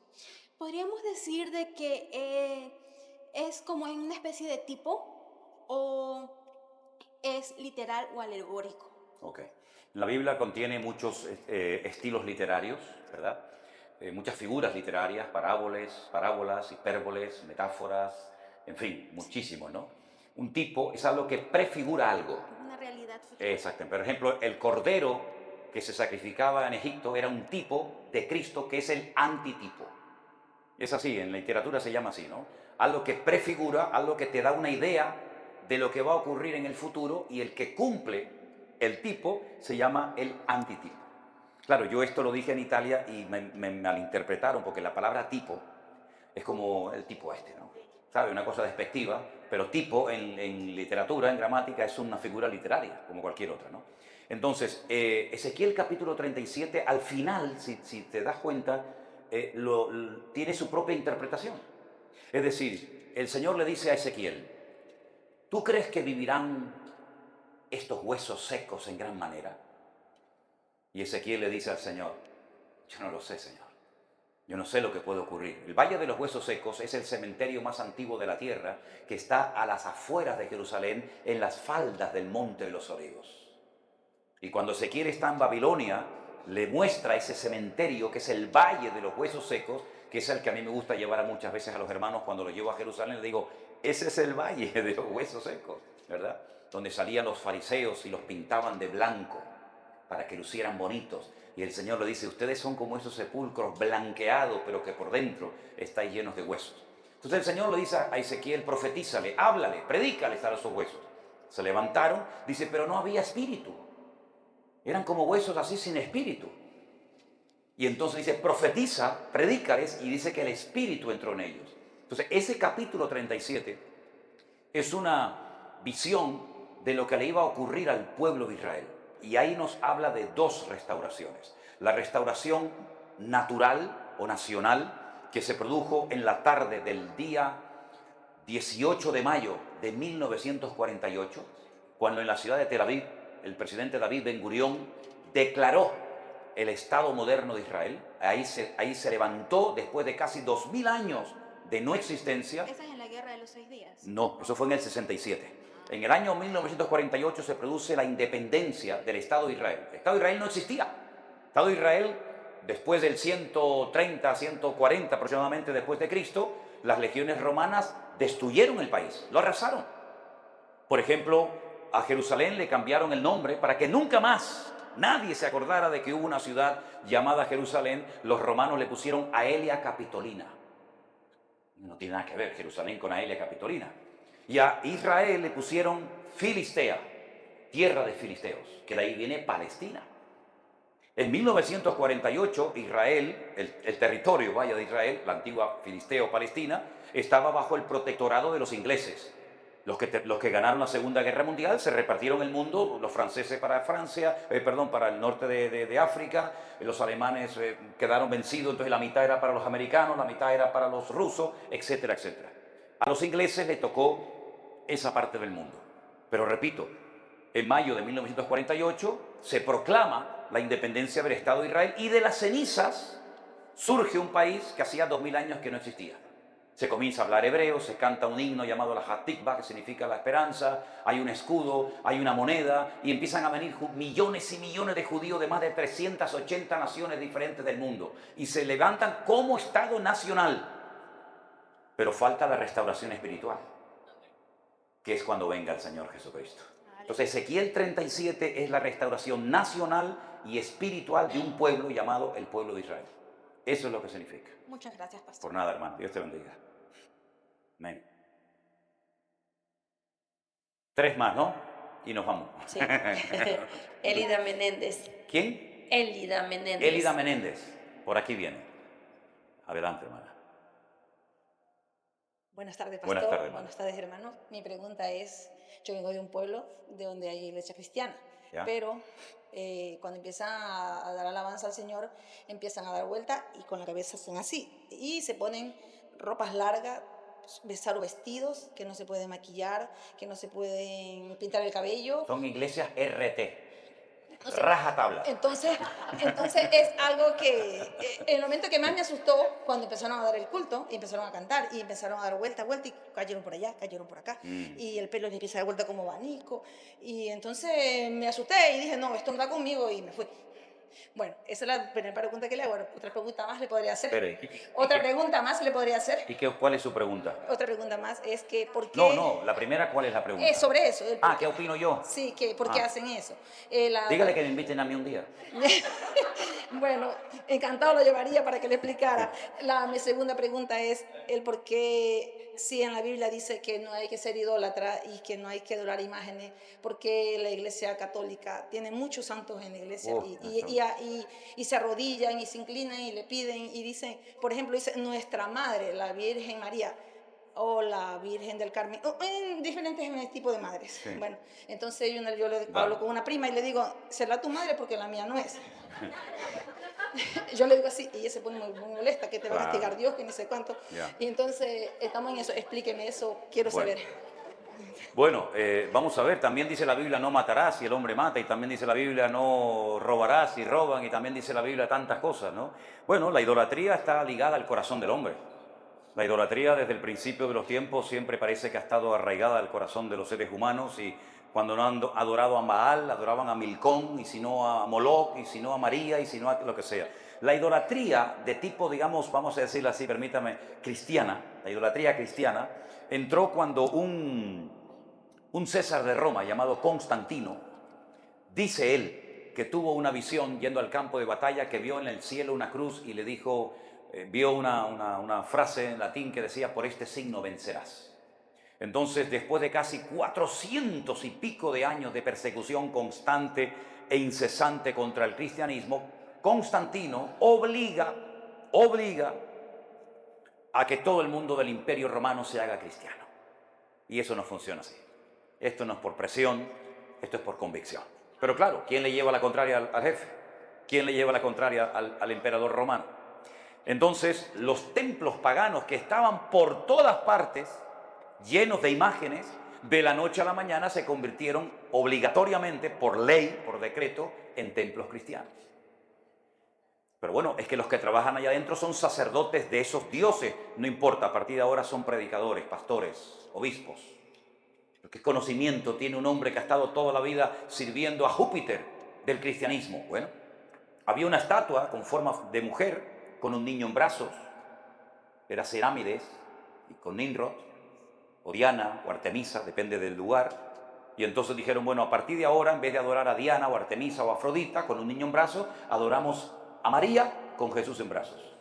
¿Podríamos decir de que es como en una especie de tipo o es literal o alegórico? Ok. La Biblia contiene muchos estilos literarios, ¿verdad? Muchas figuras literarias, parábolas, hipérboles, metáforas, en fin, muchísimos, ¿no? Un tipo es algo que prefigura algo. Una realidad futura. Exacto. Por ejemplo, el cordero que se sacrificaba en Egipto era un tipo de Cristo que es el antitipo. Es así, en la literatura se llama así, ¿no? Algo que prefigura, algo que te da una idea de lo que va a ocurrir en el futuro y el que cumple el tipo se llama el antitipo. Claro, yo esto lo dije en Italia y me malinterpretaron porque la palabra tipo es como el tipo este, ¿no? ¿sabe? Una cosa despectiva, pero tipo en literatura, en gramática, es una figura literaria, como cualquier otra, ¿no? Entonces, Ezequiel capítulo 37, al final, si te das cuenta, tiene su propia interpretación. Es decir, el Señor le dice a Ezequiel, ¿tú crees que vivirán estos huesos secos en gran manera? Y Ezequiel le dice al Señor, yo no lo sé, Señor. Yo no sé lo que puede ocurrir. El Valle de los Huesos Secos es el cementerio más antiguo de la tierra que está a las afueras de Jerusalén, en las faldas del Monte de los Olivos. Y cuando Ezequiel está en Babilonia, le muestra ese cementerio que es el Valle de los Huesos Secos, que es el que a mí me gusta llevar muchas veces a los hermanos cuando los llevo a Jerusalén. Les digo, ese es el Valle de los Huesos Secos, ¿verdad? Donde salían los fariseos y los pintaban de blanco para que lucieran bonitos. Y el Señor le dice, ustedes son como esos sepulcros blanqueados, pero que por dentro están llenos de huesos. Entonces el Señor le dice a Ezequiel, profetízale, háblale, predícales a esos huesos. Se levantaron, dice, pero no había espíritu. Eran como huesos así sin espíritu. Y entonces dice, profetiza, predícales, y dice que el espíritu entró en ellos. Entonces ese capítulo 37 es una visión de lo que le iba a ocurrir al pueblo de Israel. Y ahí nos habla de dos restauraciones. La restauración natural o nacional que se produjo en la tarde del día 18 de mayo de 1948, cuando en la ciudad de Tel Aviv, el presidente David Ben Gurión declaró el Estado moderno de Israel. Ahí se levantó después de casi 2000 años de no existencia. ¿Esa es en la Guerra de los 6 días? No, eso fue en el 67. En el año 1948 se produce la independencia del Estado de Israel. El Estado de Israel no existía. El Estado de Israel, después del 130, 140 aproximadamente después de Cristo, las legiones romanas destruyeron el país, lo arrasaron. Por ejemplo, a Jerusalén le cambiaron el nombre para que nunca más nadie se acordara de que hubo una ciudad llamada Jerusalén. Los romanos le pusieron Aelia Capitolina. No tiene nada que ver Jerusalén con Aelia Capitolina. Y a Israel le pusieron Filistea, tierra de filisteos, que de ahí viene Palestina. En 1948, Israel, el territorio de Israel, la antigua Filisteo Palestina, estaba bajo el protectorado de los ingleses. Los que ganaron la Segunda Guerra Mundial se repartieron el mundo, los franceses para para el norte de África, los alemanes quedaron vencidos, entonces la mitad era para los americanos, la mitad era para los rusos, etcétera, etcétera. A los ingleses les tocó esa parte del mundo. Pero repito, en mayo de 1948 se proclama la independencia del Estado de Israel y de las cenizas surge un país que hacía 2000 años que no existía. Se comienza a hablar hebreo, se canta un himno llamado la Hatikva, que significa la esperanza, hay un escudo, hay una moneda, y empiezan a venir millones y millones de judíos de más de 380 naciones diferentes del mundo, y se levantan como Estado nacional. Pero falta la restauración espiritual, que es cuando venga el Señor Jesucristo. Entonces Ezequiel 37 es la restauración nacional y espiritual de un pueblo llamado el pueblo de Israel. Eso es lo que significa. Muchas gracias, pastor. Por nada, hermano. Dios te bendiga. Amén. 3 más, ¿no? Y nos vamos. Sí. Elida Menéndez. ¿Quién? Elida Menéndez. Elida Menéndez. Por aquí viene. Adelante, hermana. Buenas tardes, pastor. Buenas tardes, hermano. Buenas tardes, hermanos. Mi pregunta es, yo vengo de un pueblo de donde hay iglesia cristiana, ¿Ya? pero cuando empiezan a dar alabanza al Señor, empiezan a dar vuelta y con la cabeza hacen así. Y se ponen ropas largas, vestidos que no se pueden maquillar, que no se pueden pintar el cabello. Son iglesias RT. No sé. Rajatabla. Entonces es algo que el momento que más me asustó cuando empezaron a dar el culto y empezaron a cantar y empezaron a dar vuelta y cayeron por allá, cayeron por acá y el pelo les empieza a dar vuelta como abanico y entonces me asusté y dije no, esto no va conmigo y me fui. Bueno, esa es la primera pregunta que le hago. Otra pregunta más le podría hacer. Otra pregunta más le podría hacer. ¿Y cuál es su pregunta? Otra pregunta más es que ¿por qué? No, la primera, ¿cuál es la pregunta? Es sobre eso. ¿qué opino yo? Sí, que ¿por qué hacen eso? Dígale que me inviten a mí un día. Bueno, encantado lo llevaría para que le explicara. Mi segunda pregunta es el por qué, si en la Biblia dice que no hay que ser idólatra y que no hay que adorar imágenes, porque la Iglesia Católica tiene muchos santos en la Iglesia y se arrodillan y se inclinan y le piden y dicen, por ejemplo, dice nuestra Madre, la Virgen María. o la Virgen del Carmen, o en diferentes tipos de madres. Sí. Bueno, entonces yo le Vale. hablo con una prima y le digo, será tu madre porque la mía no es. Yo le digo así y ella se pone muy molesta, que te va a Claro. castigar Dios, que ni sé cuánto. Ya. Y entonces estamos en eso, explíqueme eso, quiero Bueno. saber. Bueno, vamos a ver, también dice la Biblia no matarás y el hombre mata, y también dice la Biblia no robarás y roban, y también dice la Biblia tantas cosas, ¿no? Bueno, la idolatría está ligada al corazón del hombre. La idolatría desde el principio de los tiempos siempre parece que ha estado arraigada al corazón de los seres humanos, y cuando no han adorado a Baal, adoraban a Milcón, y si no a Moloch, y si no a María, y si no a lo que sea. La idolatría de tipo, digamos, vamos a decirlo así, permítame, cristiana, la idolatría cristiana, entró cuando un César de Roma llamado Constantino, dice él que tuvo una visión yendo al campo de batalla, que vio en el cielo una cruz y le dijo, vio una frase en latín que decía, por este signo vencerás. Entonces, después de casi 400 y pico de años de persecución constante e incesante contra el cristianismo, Constantino obliga a que todo el mundo del Imperio Romano se haga cristiano. Y eso no funciona así. Esto no es por presión, esto es por convicción. Pero claro, ¿quién le lleva la contraria al jefe? ¿Quién le lleva la contraria al emperador romano? Entonces, los templos paganos que estaban por todas partes, llenos de imágenes, de la noche a la mañana se convirtieron obligatoriamente, por ley, por decreto, en templos cristianos. Pero bueno, es que los que trabajan allá adentro son sacerdotes de esos dioses. No importa, a partir de ahora son predicadores, pastores, obispos. ¿Qué conocimiento tiene un hombre que ha estado toda la vida sirviendo a Júpiter del cristianismo? Bueno, había una estatua con forma de mujer, con un niño en brazos. Era Cerámides, y con Nimrod, o Diana, o Artemisa, depende del lugar. Y entonces dijeron, bueno, a partir de ahora, en vez de adorar a Diana, o Artemisa, o Afrodita, con un niño en brazos, adoramos a María con Jesús en brazos.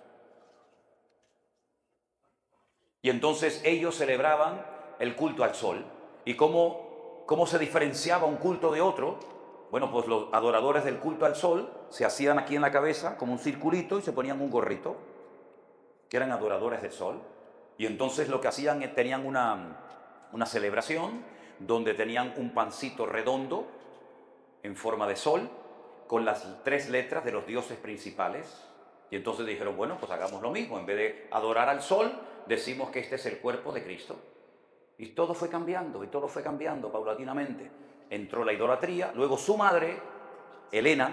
Y entonces ellos celebraban el culto al sol. ¿Y cómo se diferenciaba un culto de otro? Bueno, pues los adoradores del culto al sol se hacían aquí en la cabeza como un circulito y se ponían un gorrito, que eran adoradores del sol. Y entonces lo que hacían, tenían una celebración donde tenían un pancito redondo en forma de sol con las 3 letras de los dioses principales. Y entonces dijeron, bueno, pues hagamos lo mismo. En vez de adorar al sol, decimos que este es el cuerpo de Cristo. Y todo fue cambiando paulatinamente. Entró la idolatría, luego su madre, Helena,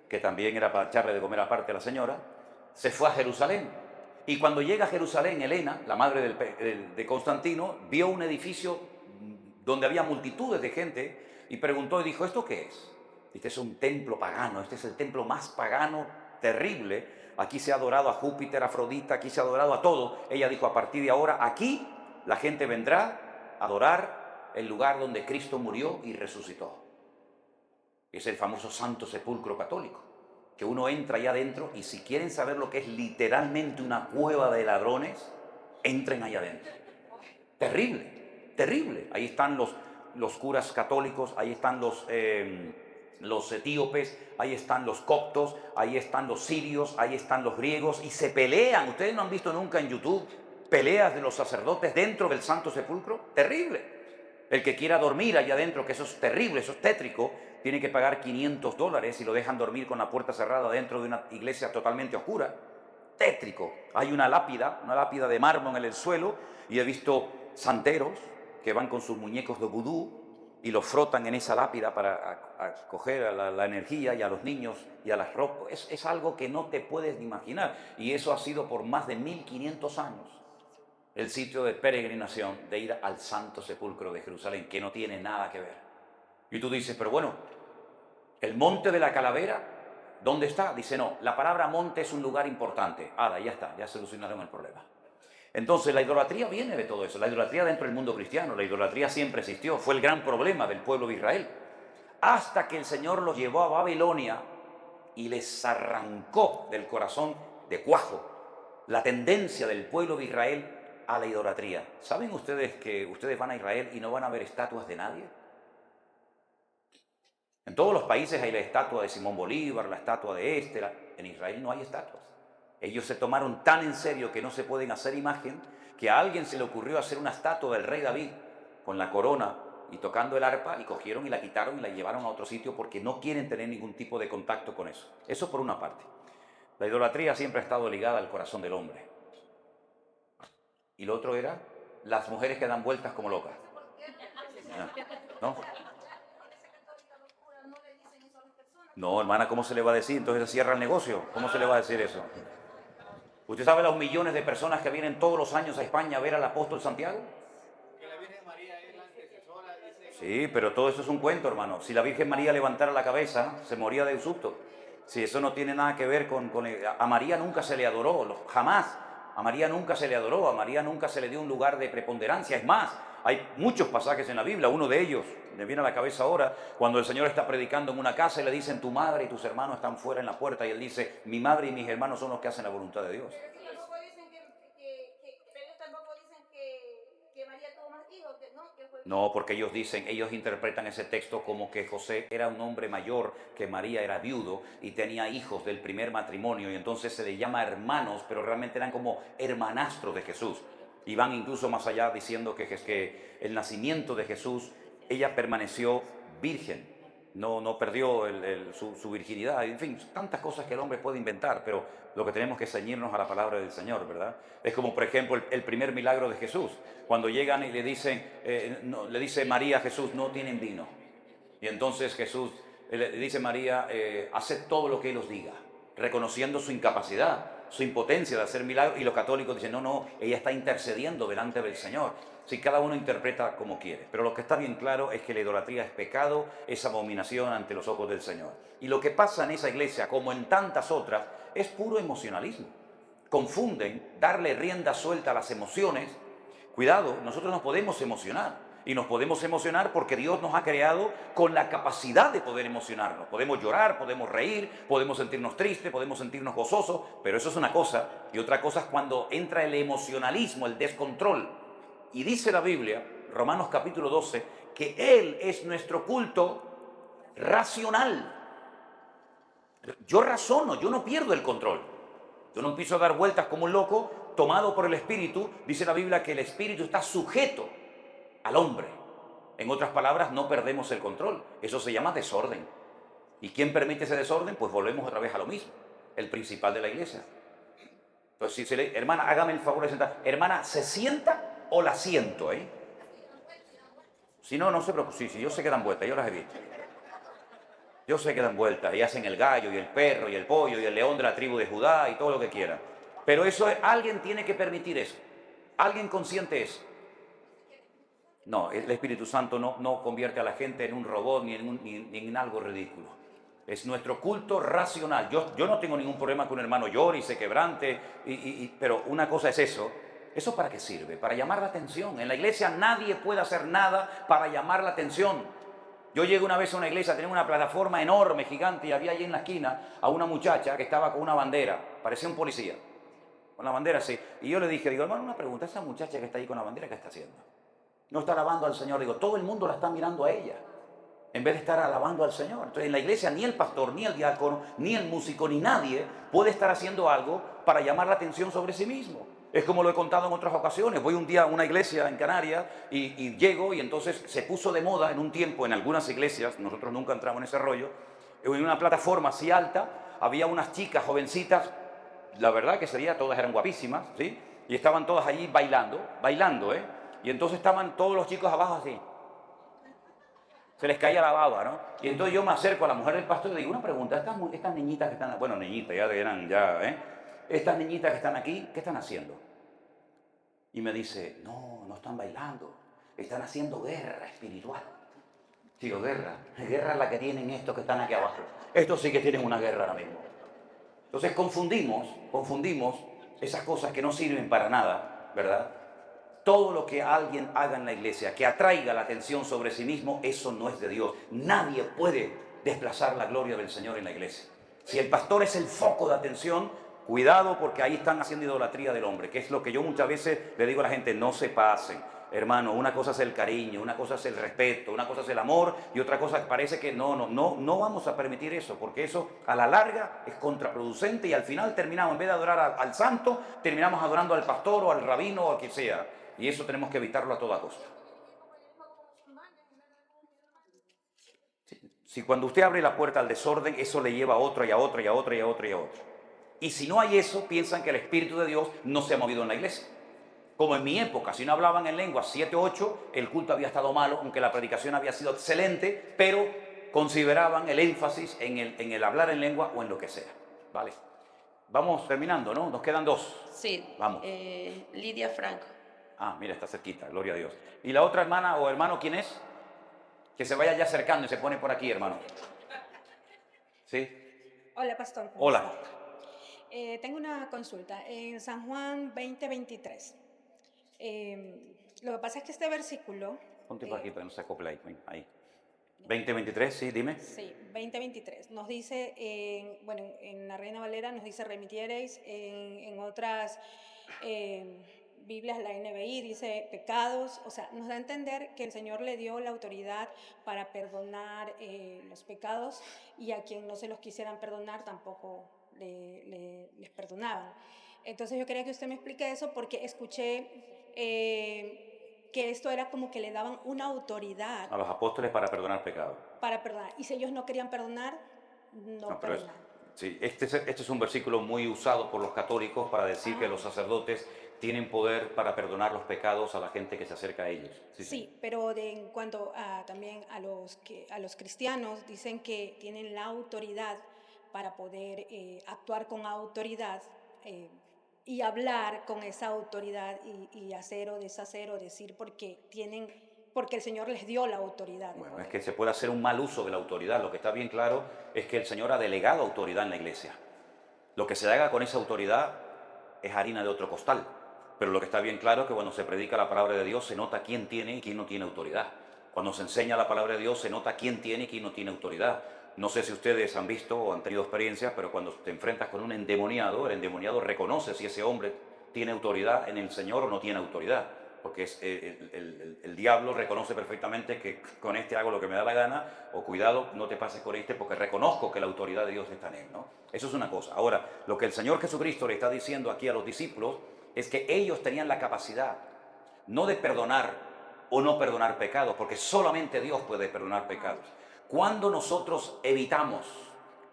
que también era para echarle de comer aparte a la señora, se fue a Jerusalén. Y cuando llega a Jerusalén, Helena, la madre de Constantino, vio un edificio donde había multitudes de gente y preguntó y dijo, ¿esto qué es? Este es un templo pagano, este es el templo más pagano, terrible. Aquí se ha adorado a Júpiter, a Afrodita, aquí se ha adorado a todo. Ella dijo, a partir de ahora, aquí la gente vendrá a adorar el lugar donde Cristo murió y resucitó. Es el famoso Santo Sepulcro católico, que uno entra allá adentro y si quieren saber lo que es literalmente una cueva de ladrones, entren allá adentro. Terrible, terrible. Ahí están los curas católicos, ahí están los etíopes, ahí están los coptos, ahí están los sirios, ahí están los griegos y se pelean. Ustedes no han visto nunca en YouTube peleas de los sacerdotes dentro del Santo Sepulcro. Terrible. El que quiera dormir allá adentro, que eso es terrible, eso es tétrico, tiene que pagar $500 y lo dejan dormir con la puerta cerrada dentro de una iglesia totalmente oscura. Tétrico. Hay una lápida de mármol en el suelo y he visto santeros que van con sus muñecos de vudú y los frotan en esa lápida para coger a la energía y a los niños y a las ropas. Es algo que no te puedes ni imaginar. Y eso ha sido por más de 1500 años el sitio de peregrinación de ir al Santo Sepulcro de Jerusalén, que no tiene nada que ver. Y tú dices, pero bueno, el monte de la calavera, ¿dónde está? Dice, no, la palabra monte es un lugar importante. Ya está, ya solucionaron el problema. Entonces, la idolatría viene de todo eso. La idolatría dentro del mundo cristiano, la idolatría siempre existió. Fue el gran problema del pueblo de Israel. Hasta que el Señor los llevó a Babilonia y les arrancó del corazón de cuajo la tendencia del pueblo de Israel a la idolatría. ¿Saben ustedes que ustedes van a Israel y no van a ver estatuas de nadie? En todos los países hay la estatua de Simón Bolívar, la estatua de En Israel no hay estatuas. Ellos se tomaron tan en serio que no se pueden hacer imagen que a alguien se le ocurrió hacer una estatua del rey David con la corona y tocando el arpa, y cogieron y la quitaron y la llevaron a otro sitio porque no quieren tener ningún tipo de contacto con eso. Eso por una parte. La idolatría siempre ha estado ligada al corazón del hombre. Y lo otro era las mujeres que dan vueltas como locas. ¿No? No, hermana, ¿cómo se le va a decir? Entonces se cierra el negocio. ¿Cómo se le va a decir eso? ¿Usted sabe los millones de personas que vienen todos los años a España a ver al apóstol Santiago? Sí, pero todo eso es un cuento, hermano. Si la Virgen María levantara la cabeza, se moría de un susto. Si eso no tiene nada que ver con a María nunca se le adoró, jamás. A María nunca se le adoró, a María nunca se le dio un lugar de preponderancia. Es más, hay muchos pasajes en la Biblia, uno de ellos, me viene a la cabeza ahora, cuando el Señor está predicando en una casa y le dicen, tu madre y tus hermanos están fuera en la puerta, y Él dice, mi madre y mis hermanos son los que hacen la voluntad de Dios. No, porque ellos dicen, ellos interpretan ese texto como que José era un hombre mayor, que María era viudo y tenía hijos del primer matrimonio, y entonces se les llama hermanos, pero realmente eran como hermanastros de Jesús. Y van incluso más allá diciendo que el nacimiento de Jesús, ella permaneció virgen, no perdió su virginidad. En fin, tantas cosas que el hombre puede inventar, pero lo que tenemos que ceñirnos a la palabra del Señor, ¿verdad? Es como, por ejemplo, el primer milagro de Jesús. Cuando llegan y le dicen, le dice María a Jesús, no tienen vino. Y entonces Jesús le dice María, haced todo lo que Él os diga, reconociendo su incapacidad, su impotencia de hacer milagros. Y los católicos dicen, no, ella está intercediendo delante del Señor. Sí, cada uno interpreta como quiere. Pero lo que está bien claro es que la idolatría es pecado, es abominación ante los ojos del Señor. Y lo que pasa en esa iglesia, como en tantas otras, es puro emocionalismo. Confunden darle rienda suelta a las emociones. Cuidado, nosotros nos podemos emocionar. Y nos podemos emocionar porque Dios nos ha creado con la capacidad de poder emocionarnos. Podemos llorar, podemos reír, podemos sentirnos tristes, podemos sentirnos gozosos, pero eso es una cosa. Y otra cosa es cuando entra el emocionalismo, el descontrol. Y dice la Biblia, Romanos capítulo 12, que Él es nuestro culto racional. Yo razono, yo no pierdo el control. Yo no empiezo a dar vueltas como un loco, tomado por el Espíritu. Dice la Biblia que el Espíritu está sujeto al hombre. En otras palabras, no perdemos el control. Eso se llama desorden. ¿Y quién permite ese desorden? Pues volvemos otra vez a lo mismo. El principal de la iglesia. Entonces, si se le, hermana, hágame el favor de sentar. Hermana, ¿se sienta o la siento, Si no, no se preocupe. Sí, yo sé que dan vueltas, yo las he visto. Yo sé que dan vueltas y hacen el gallo y el perro y el pollo y el león de la tribu de Judá y todo lo que quieran. Pero eso alguien tiene que permitir eso. Alguien consciente eso. No, el Espíritu Santo no convierte a la gente en un robot ni en algo ridículo. Es nuestro culto racional. Yo no tengo ningún problema que un hermano llore y se quebrante, pero una cosa es eso. ¿Eso para qué sirve? Para llamar la atención. En la iglesia nadie puede hacer nada para llamar la atención. Yo llegué una vez a una iglesia, tenía una plataforma enorme, gigante, y había allí en la esquina a una muchacha que estaba con una bandera, parecía un policía, con la bandera así. Y yo le dije, hermano, una pregunta, esa muchacha que está ahí con la bandera, ¿qué está haciendo? No está alabando al Señor. Digo, todo el mundo la está mirando a ella, en vez de estar alabando al Señor. Entonces en la iglesia ni el pastor, ni el diácono, ni el músico, ni nadie puede estar haciendo algo para llamar la atención sobre sí mismo. Es como lo he contado en otras ocasiones. Voy un día a una iglesia en Canarias y llego, y entonces se puso de moda en un tiempo en algunas iglesias, nosotros nunca entramos en ese rollo, en una plataforma así alta, había unas chicas jovencitas, la verdad que todas eran guapísimas, ¿sí? Y estaban todas allí bailando, y entonces estaban todos los chicos abajo así. Se les caía la baba, ¿no? Y entonces yo me acerco a la mujer del pastor y le digo, una pregunta, estas niñitas que están, bueno, niñitas, estas niñitas que están aquí, ¿qué están haciendo? Y me dice, no están bailando, están haciendo guerra espiritual. Digo, guerra es la que tienen estos que están aquí abajo. Estos sí que tienen una guerra ahora mismo. Entonces confundimos esas cosas que no sirven para nada, ¿verdad? Todo lo que alguien haga en la iglesia que atraiga la atención sobre sí mismo, eso no es de Dios. Nadie puede desplazar la gloria del Señor en la iglesia. Si el pastor es el foco de atención, cuidado, porque ahí están haciendo idolatría del hombre, que es lo que yo muchas veces le digo a la gente, no se pasen. hermano, una cosa es el cariño, una cosa es el respeto, una cosa es el amor y otra cosa parece que no vamos a permitir eso, porque eso a la larga es contraproducente y al final terminamos, en vez de adorar al santo, terminamos adorando al pastor o al rabino o a quien sea. Y eso tenemos que evitarlo a toda costa. Si cuando usted abre la puerta al desorden, eso le lleva a otro y a otro y a otro y a otro y a otro. Y si no hay eso, piensan que el Espíritu de Dios no se ha movido en la iglesia. Como en mi época, si no hablaban en lenguas 7 o 8, el culto había estado malo, aunque la predicación había sido excelente, pero consideraban el énfasis en el hablar en lengua o en lo que sea. ¿Vale? Vamos terminando, ¿no? Nos quedan 2. Sí. Vamos. Lidia Franco. Ah, mira, está cerquita, gloria a Dios. ¿Y la otra hermana o hermano quién es? Que se vaya ya acercando y se pone por aquí, hermano. ¿Sí? Hola, pastor. Hola. Tengo una consulta. En San Juan 20:23. Lo que pasa es que este versículo... Ponte por aquí para que no se acople ahí. Ven, ahí. 20:23, sí, dime. Sí, 20:23. Nos dice, en la Reina Valera nos dice remitiereis, en otras Biblias, la NBI dice pecados, o sea, nos da a entender que el Señor le dio la autoridad para perdonar los pecados y a quien no se los quisieran perdonar tampoco les perdonaban. Entonces yo quería que usted me explique eso porque escuché que esto era como que le daban una autoridad A los apóstoles para perdonar pecados. para perdonar. Y si ellos no querían perdonar, no Pero perdonaban. sí, este es un versículo muy usado por los católicos para decir que los sacerdotes tienen poder para perdonar los pecados a la gente que se acerca a ellos. Sí, pero en cuanto también a los cristianos, dicen que tienen la autoridad para poder actuar con autoridad y hablar con esa autoridad y hacer o deshacer o decir porque el Señor les dio la autoridad. Bueno, es que se puede hacer un mal uso de la autoridad. Lo que está bien claro es que el Señor ha delegado autoridad en la iglesia. Lo que se haga con esa autoridad es harina de otro costal. Pero lo que está bien claro es que cuando se predica la palabra de Dios se nota quién tiene y quién no tiene autoridad. Cuando se enseña la palabra de Dios se nota quién tiene y quién no tiene autoridad. No sé si ustedes han visto o han tenido experiencias, pero cuando te enfrentas con un endemoniado, el endemoniado reconoce si ese hombre tiene autoridad en el Señor o no tiene autoridad. Porque el diablo reconoce perfectamente que con este hago lo que me da la gana, o cuidado, no te pases con este porque reconozco que la autoridad de Dios está en él, ¿no? Eso es una cosa. Ahora, lo que el Señor Jesucristo le está diciendo aquí a los discípulos es que ellos tenían la capacidad no de perdonar o no perdonar pecados, porque solamente Dios puede perdonar pecados. Cuando nosotros evitamos,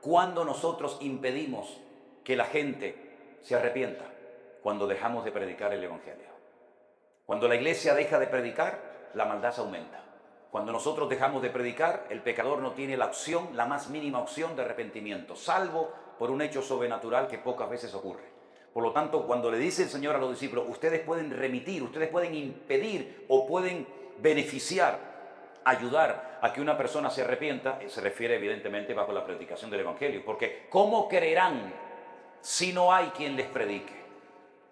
cuando nosotros impedimos que la gente se arrepienta, cuando dejamos de predicar el Evangelio. Cuando la iglesia deja de predicar, la maldad se aumenta. Cuando nosotros dejamos de predicar, el pecador no tiene la opción, la más mínima opción de arrepentimiento, salvo por un hecho sobrenatural que pocas veces ocurre. Por lo tanto, cuando le dice el Señor a los discípulos, ustedes pueden remitir, ustedes pueden impedir o pueden beneficiar, ayudar a que una persona se arrepienta, se refiere evidentemente bajo la predicación del Evangelio. Porque ¿cómo creerán si no hay quien les predique?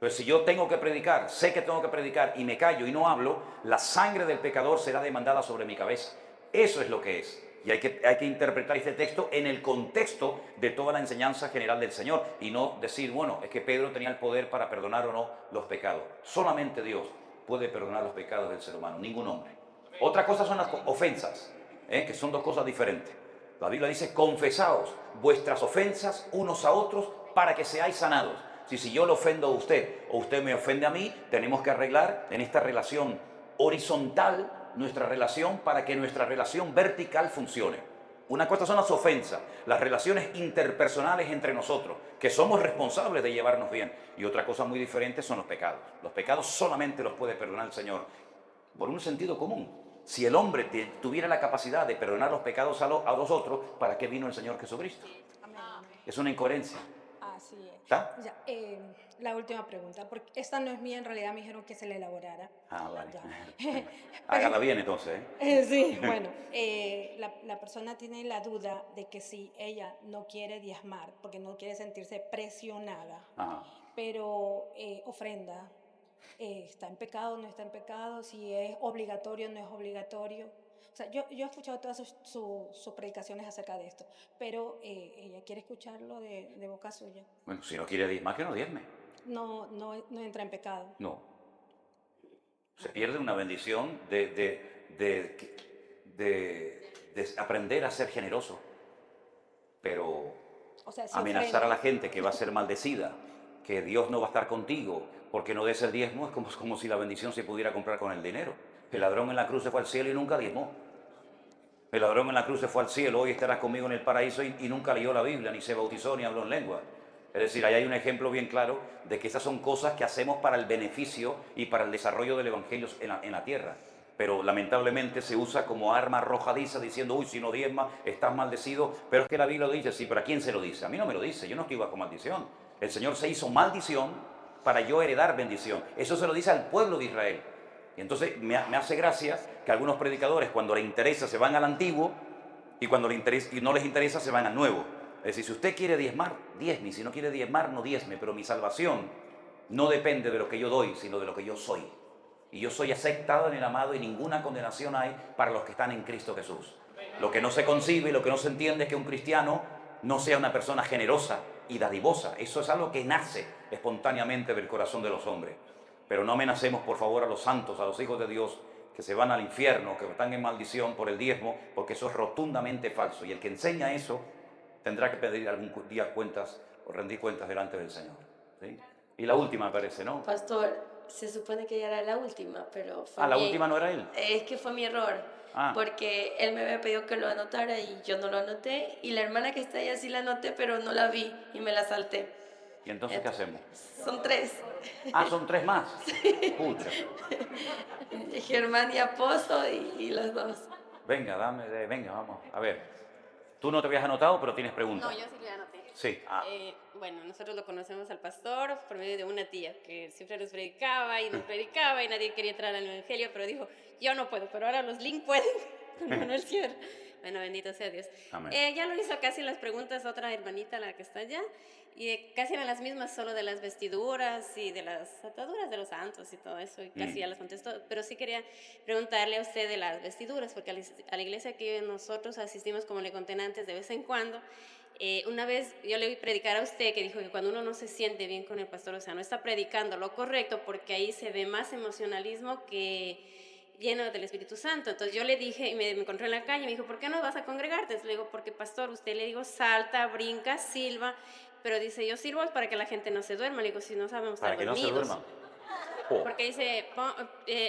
Pero si yo tengo que predicar, sé que tengo que predicar y me callo y no hablo, la sangre del pecador será demandada sobre mi cabeza. Eso es lo que es. Y hay que interpretar este texto en el contexto de toda la enseñanza general del Señor y no decir, bueno, es que Pedro tenía el poder para perdonar o no los pecados. Solamente Dios puede perdonar los pecados del ser humano, ningún hombre. Otra cosa son las ofensas, que son dos cosas diferentes. La Biblia dice, confesaos vuestras ofensas unos a otros para que seáis sanados. Si yo le ofendo a usted o usted me ofende a mí, tenemos que arreglar en esta relación horizontal nuestra relación para que nuestra relación vertical funcione. Una cosa son las ofensas, las relaciones interpersonales entre nosotros, que somos responsables de llevarnos bien. Y otra cosa muy diferente son los pecados. Los pecados solamente los puede perdonar el Señor por un sentido común. Si el hombre tuviera la capacidad de perdonar los pecados a los otros, ¿para qué vino el Señor Jesucristo? Es una incoherencia. Así es. ¿Está? Ya, la última pregunta, porque esta no es mía, en realidad me dijeron que se la elaborara. Ah, vale. Hágala bien entonces. Sí, bueno, la persona tiene la duda de que si ella no quiere diezmar, porque no quiere sentirse presionada, pero ofrenda, ¿está en pecado o no está en pecado? Si es obligatorio o no es obligatorio. O sea, yo he escuchado todas sus predicaciones acerca de esto, pero ella quiere escucharlo de boca suya. Bueno, si no quiere diezmar, que no diezme. No entra en pecado. No. Se pierde una bendición de aprender a ser generoso. Pero O sea, si amenazar a ofrenda. la gente que va a ser maldecida, que Dios no va a estar contigo porque no des el diezmo, es como si la bendición se pudiera comprar con el dinero. El ladrón en la cruz se fue al cielo y nunca diezmó. El ladrón en la cruz se fue al cielo, hoy estarás conmigo en el paraíso y nunca leyó la Biblia, ni se bautizó, ni habló en lengua. Es decir, ahí hay un ejemplo bien claro de que esas son cosas que hacemos para el beneficio y para el desarrollo del evangelio en la tierra. Pero lamentablemente se usa como arma arrojadiza diciendo, uy, si no diezma, estás maldecido. Pero es que la Biblia lo dice, sí, pero ¿a quién se lo dice? A mí no me lo dice, yo no estoy bajo maldición. El Señor se hizo maldición para yo heredar bendición. Eso se lo dice al pueblo de Israel. Y entonces me hace gracia que algunos predicadores, cuando les interesa, se van al antiguo y cuando no les interesa, se van al nuevo. Es decir, si usted quiere diezmar, diezme. Si no quiere diezmar, no diezme. Pero mi salvación no depende de lo que yo doy, sino de lo que yo soy. Y yo soy aceptado en el amado y ninguna condenación hay para los que están en Cristo Jesús. Lo que no se concibe y lo que no se entiende es que un cristiano no sea una persona generosa y dadivosa. Eso es algo que nace espontáneamente del corazón de los hombres. Pero no amenacemos, por favor, a los santos, a los hijos de Dios, que se van al infierno, que están en maldición por el diezmo, porque eso es rotundamente falso. Y el que enseña eso tendrá que pedir algún día cuentas o rendir cuentas delante del Señor. ¿Sí? Y la última, me parece, ¿no? Pastor, se supone que ya era la última, pero fue ¿La última no era él? Es que fue mi error, porque él me había pedido que lo anotara y yo no lo anoté, y la hermana que está allá sí la anoté, pero no la vi y me la salté. ¿Y entonces qué hacemos? Son 3. Son 3 más. Sí. Pucha. Germán y Aposo y los 2. Venga, venga, vamos. A ver, tú no te habías anotado, pero tienes preguntas. No, yo sí le anoté. Sí. Bueno, nosotros lo conocemos al pastor por medio de una tía que siempre nos predicaba y nadie quería entrar al evangelio, pero dijo, yo no puedo, pero ahora los Link pueden con Manuel Sierra. Bueno, bendito sea Dios. Ya lo hizo casi las preguntas otra hermanita, la que está allá, y casi eran las mismas, solo de las vestiduras y de las ataduras de los santos y todo eso, y casi ya las contestó. Pero sí quería preguntarle a usted de las vestiduras, porque a la iglesia que nosotros asistimos, como le conté antes, de vez en cuando, una vez yo le oí predicar a usted que dijo que cuando uno no se siente bien con el pastor, o sea, no está predicando lo correcto, porque ahí se ve más emocionalismo que lleno del Espíritu Santo. Entonces yo le dije, y me encontró en la calle, me dijo, ¿por qué no vas a congregarte? Le digo, porque pastor, usted le digo, salta, brinca, silba, pero dice, yo silbo es para que la gente no se duerma. Le digo, si no sabemos estar dormidos. Para que no se duerma. Porque dice,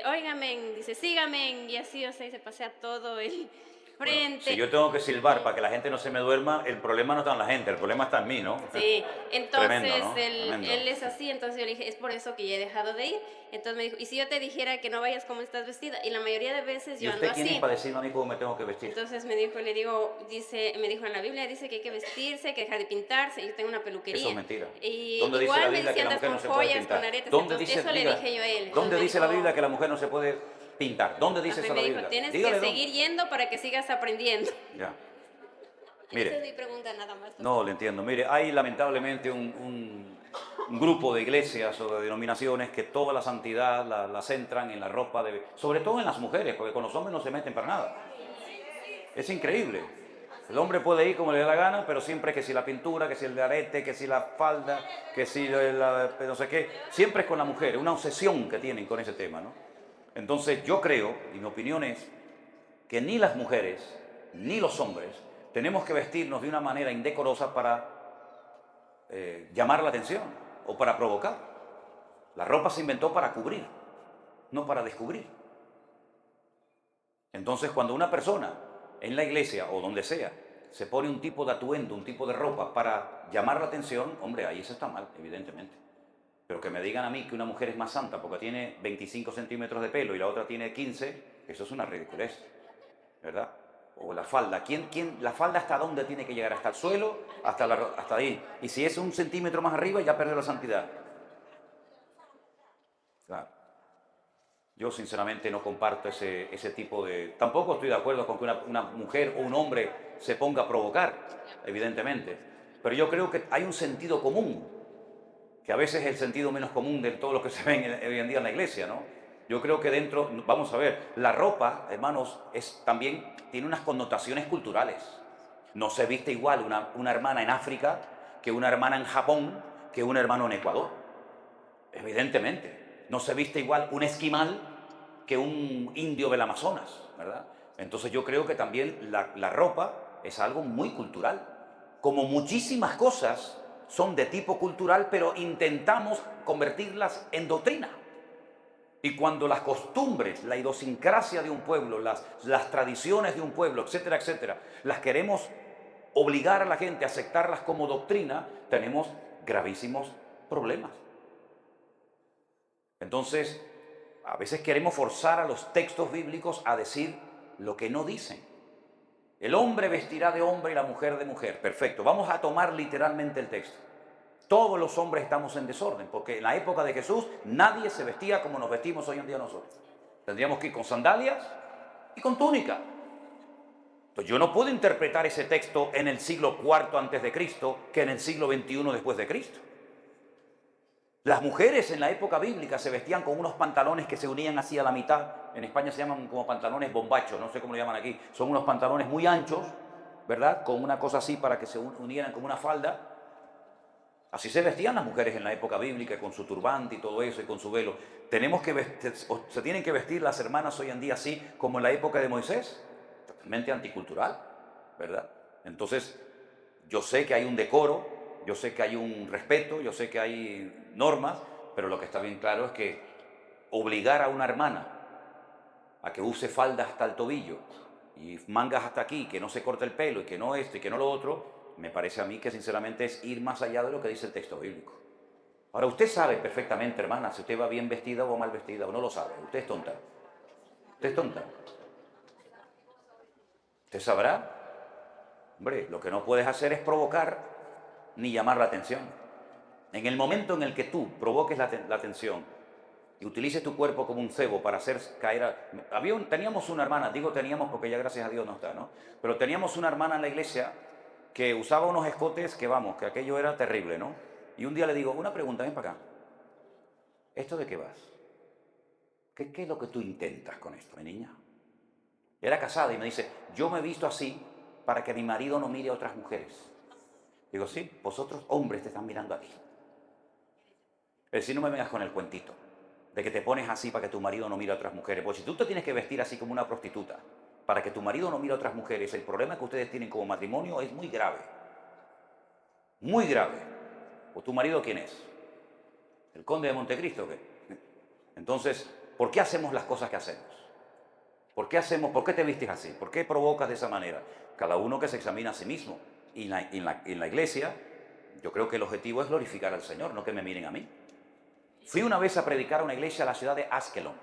óigame, dice, sígame, y así, o sea, y se pasea todo el frente. Bueno, si yo tengo que silbar para que la gente no se me duerma, el problema no está en la gente, el problema está en mí, ¿no? Sí, entonces Tremendo, ¿no? él es así, entonces yo le dije, es por eso que ya he dejado de ir. Entonces me dijo, ¿y si yo te dijera que no vayas como estás vestida? Y la mayoría de veces ¿Y yo usted ando quién así. es para decirme a mí cómo me tengo que vestir? Entonces me dijo, me dijo en la Biblia, dice que hay que vestirse, que dejar de pintarse. Yo tengo una peluquería. Eso es mentira. Y ¿Dónde dice la igual me Biblia que la sientas mujer no con se puede joyas, pintar? con aretes. ¿Dónde Entonces, dice, eso le dije yo a él. ¿Dónde Entonces dice la dijo, Biblia que la mujer no se puede pintar? ¿Dónde dice eso me la dijo, Biblia? tienes Dígale, que seguir yendo para que sigas aprendiendo. Ya. Esa Mire. es mi pregunta nada más. No, le entiendo. Mire, hay lamentablemente un grupo de iglesias o de denominaciones que toda la santidad la centran en la ropa, sobre todo en las mujeres, porque con los hombres no se meten para nada. Es increíble. El hombre puede ir como le dé la gana, pero siempre que si la pintura, que si el de arete, que si la falda, que si no sé qué, siempre es con la mujer, una obsesión que tienen con ese tema, ¿no? Entonces yo creo, y mi opinión es, que ni las mujeres, ni los hombres, tenemos que vestirnos de una manera indecorosa para llamar la atención o para provocar. La ropa se inventó para cubrir, no para descubrir. Entonces, cuando una persona en la iglesia o donde sea se pone un tipo de atuendo, un tipo de ropa para llamar la atención, hombre, ahí eso está mal, evidentemente. Pero que me digan a mí que una mujer es más santa porque tiene 25 centímetros de pelo y la otra tiene 15, eso es una ridiculez, ¿verdad? O la falda. ¿La falda hasta dónde tiene que llegar? ¿Hasta el suelo? Hasta ahí. Y si es un centímetro más arriba, ya perdió la santidad. Claro. Yo sinceramente no comparto ese tipo de... Tampoco estoy de acuerdo con que una mujer o un hombre se ponga a provocar, evidentemente. Pero yo creo que hay un sentido común, que a veces es el sentido menos común de todo lo que se ve hoy en día en la iglesia, ¿no? Yo creo que dentro, vamos a ver, la ropa, hermanos, también tiene unas connotaciones culturales. No se viste igual una hermana en África que una hermana en Japón que un hermano en Ecuador. Evidentemente. No se viste igual un esquimal que un indio del Amazonas, ¿verdad? Entonces yo creo que también la ropa es algo muy cultural. Como muchísimas cosas son de tipo cultural, pero intentamos convertirlas en doctrina. Y cuando las costumbres, la idiosincrasia de un pueblo, las tradiciones de un pueblo, etcétera, etcétera, las queremos obligar a la gente a aceptarlas como doctrina, tenemos gravísimos problemas. Entonces, a veces queremos forzar a los textos bíblicos a decir lo que no dicen. El hombre vestirá de hombre y la mujer de mujer. Perfecto, vamos a tomar literalmente el texto. Todos los hombres estamos en desorden, porque en la época de Jesús nadie se vestía como nos vestimos hoy en día nosotros. Tendríamos que ir con sandalias y con túnica. Entonces yo no puedo interpretar ese texto en el siglo IV antes de Cristo que en el siglo XXI después de Cristo. Las mujeres en la época bíblica se vestían con unos pantalones que se unían así a la mitad. En España se llaman como pantalones bombachos, no sé cómo lo llaman aquí. Son unos pantalones muy anchos, ¿verdad? Con una cosa así para que se unieran como una falda. Así se vestían las mujeres en la época bíblica, con su turbante y todo eso, y con su velo. Se tienen que vestir las hermanas hoy en día así, como en la época de Moisés. Totalmente anticultural, ¿verdad? Entonces, yo sé que hay un decoro, yo sé que hay un respeto, yo sé que hay normas, pero lo que está bien claro es que obligar a una hermana a que use faldas hasta el tobillo y mangas hasta aquí, que no se corte el pelo y que no esto y que no lo otro, me parece a mí que sinceramente es ir más allá de lo que dice el texto bíblico. Ahora, usted sabe perfectamente, hermana, si usted va bien vestida o mal vestida, o no lo sabe. Usted es tonta. Usted es tonta. ¿Usted sabrá? Hombre, lo que no puedes hacer es provocar ni llamar la atención. En el momento en el que tú provoques la atención y utilices tu cuerpo como un cebo para hacer caer a... Teníamos una hermana, digo teníamos porque ya gracias a Dios no está, ¿no? Pero teníamos una hermana en la iglesia que usaba unos escotes que vamos, que aquello era terrible, ¿no? Y un día le digo, una pregunta, ven para acá. ¿Esto de qué vas? ¿Qué es lo que tú intentas con esto, mi niña? Era casada y me dice, yo me he visto así para que mi marido no mire a otras mujeres. Digo, sí, vosotros hombres te están mirando a ti. Es decir, no me vengas con el cuentito de que te pones así para que tu marido no mire a otras mujeres. Porque si tú te tienes que vestir así como una prostituta para que tu marido no mire a otras mujeres, el problema que ustedes tienen como matrimonio es muy grave. Muy grave. ¿O tu marido quién es? ¿El conde de Montecristo o qué? Entonces, ¿por qué hacemos las cosas que hacemos? ¿Por qué te vistes así? ¿Por qué provocas de esa manera? Cada uno que se examina a sí mismo. Y en la iglesia, yo creo que el objetivo es glorificar al Señor, no que me miren a mí. Fui una vez a predicar a una iglesia a la ciudad de Askelon.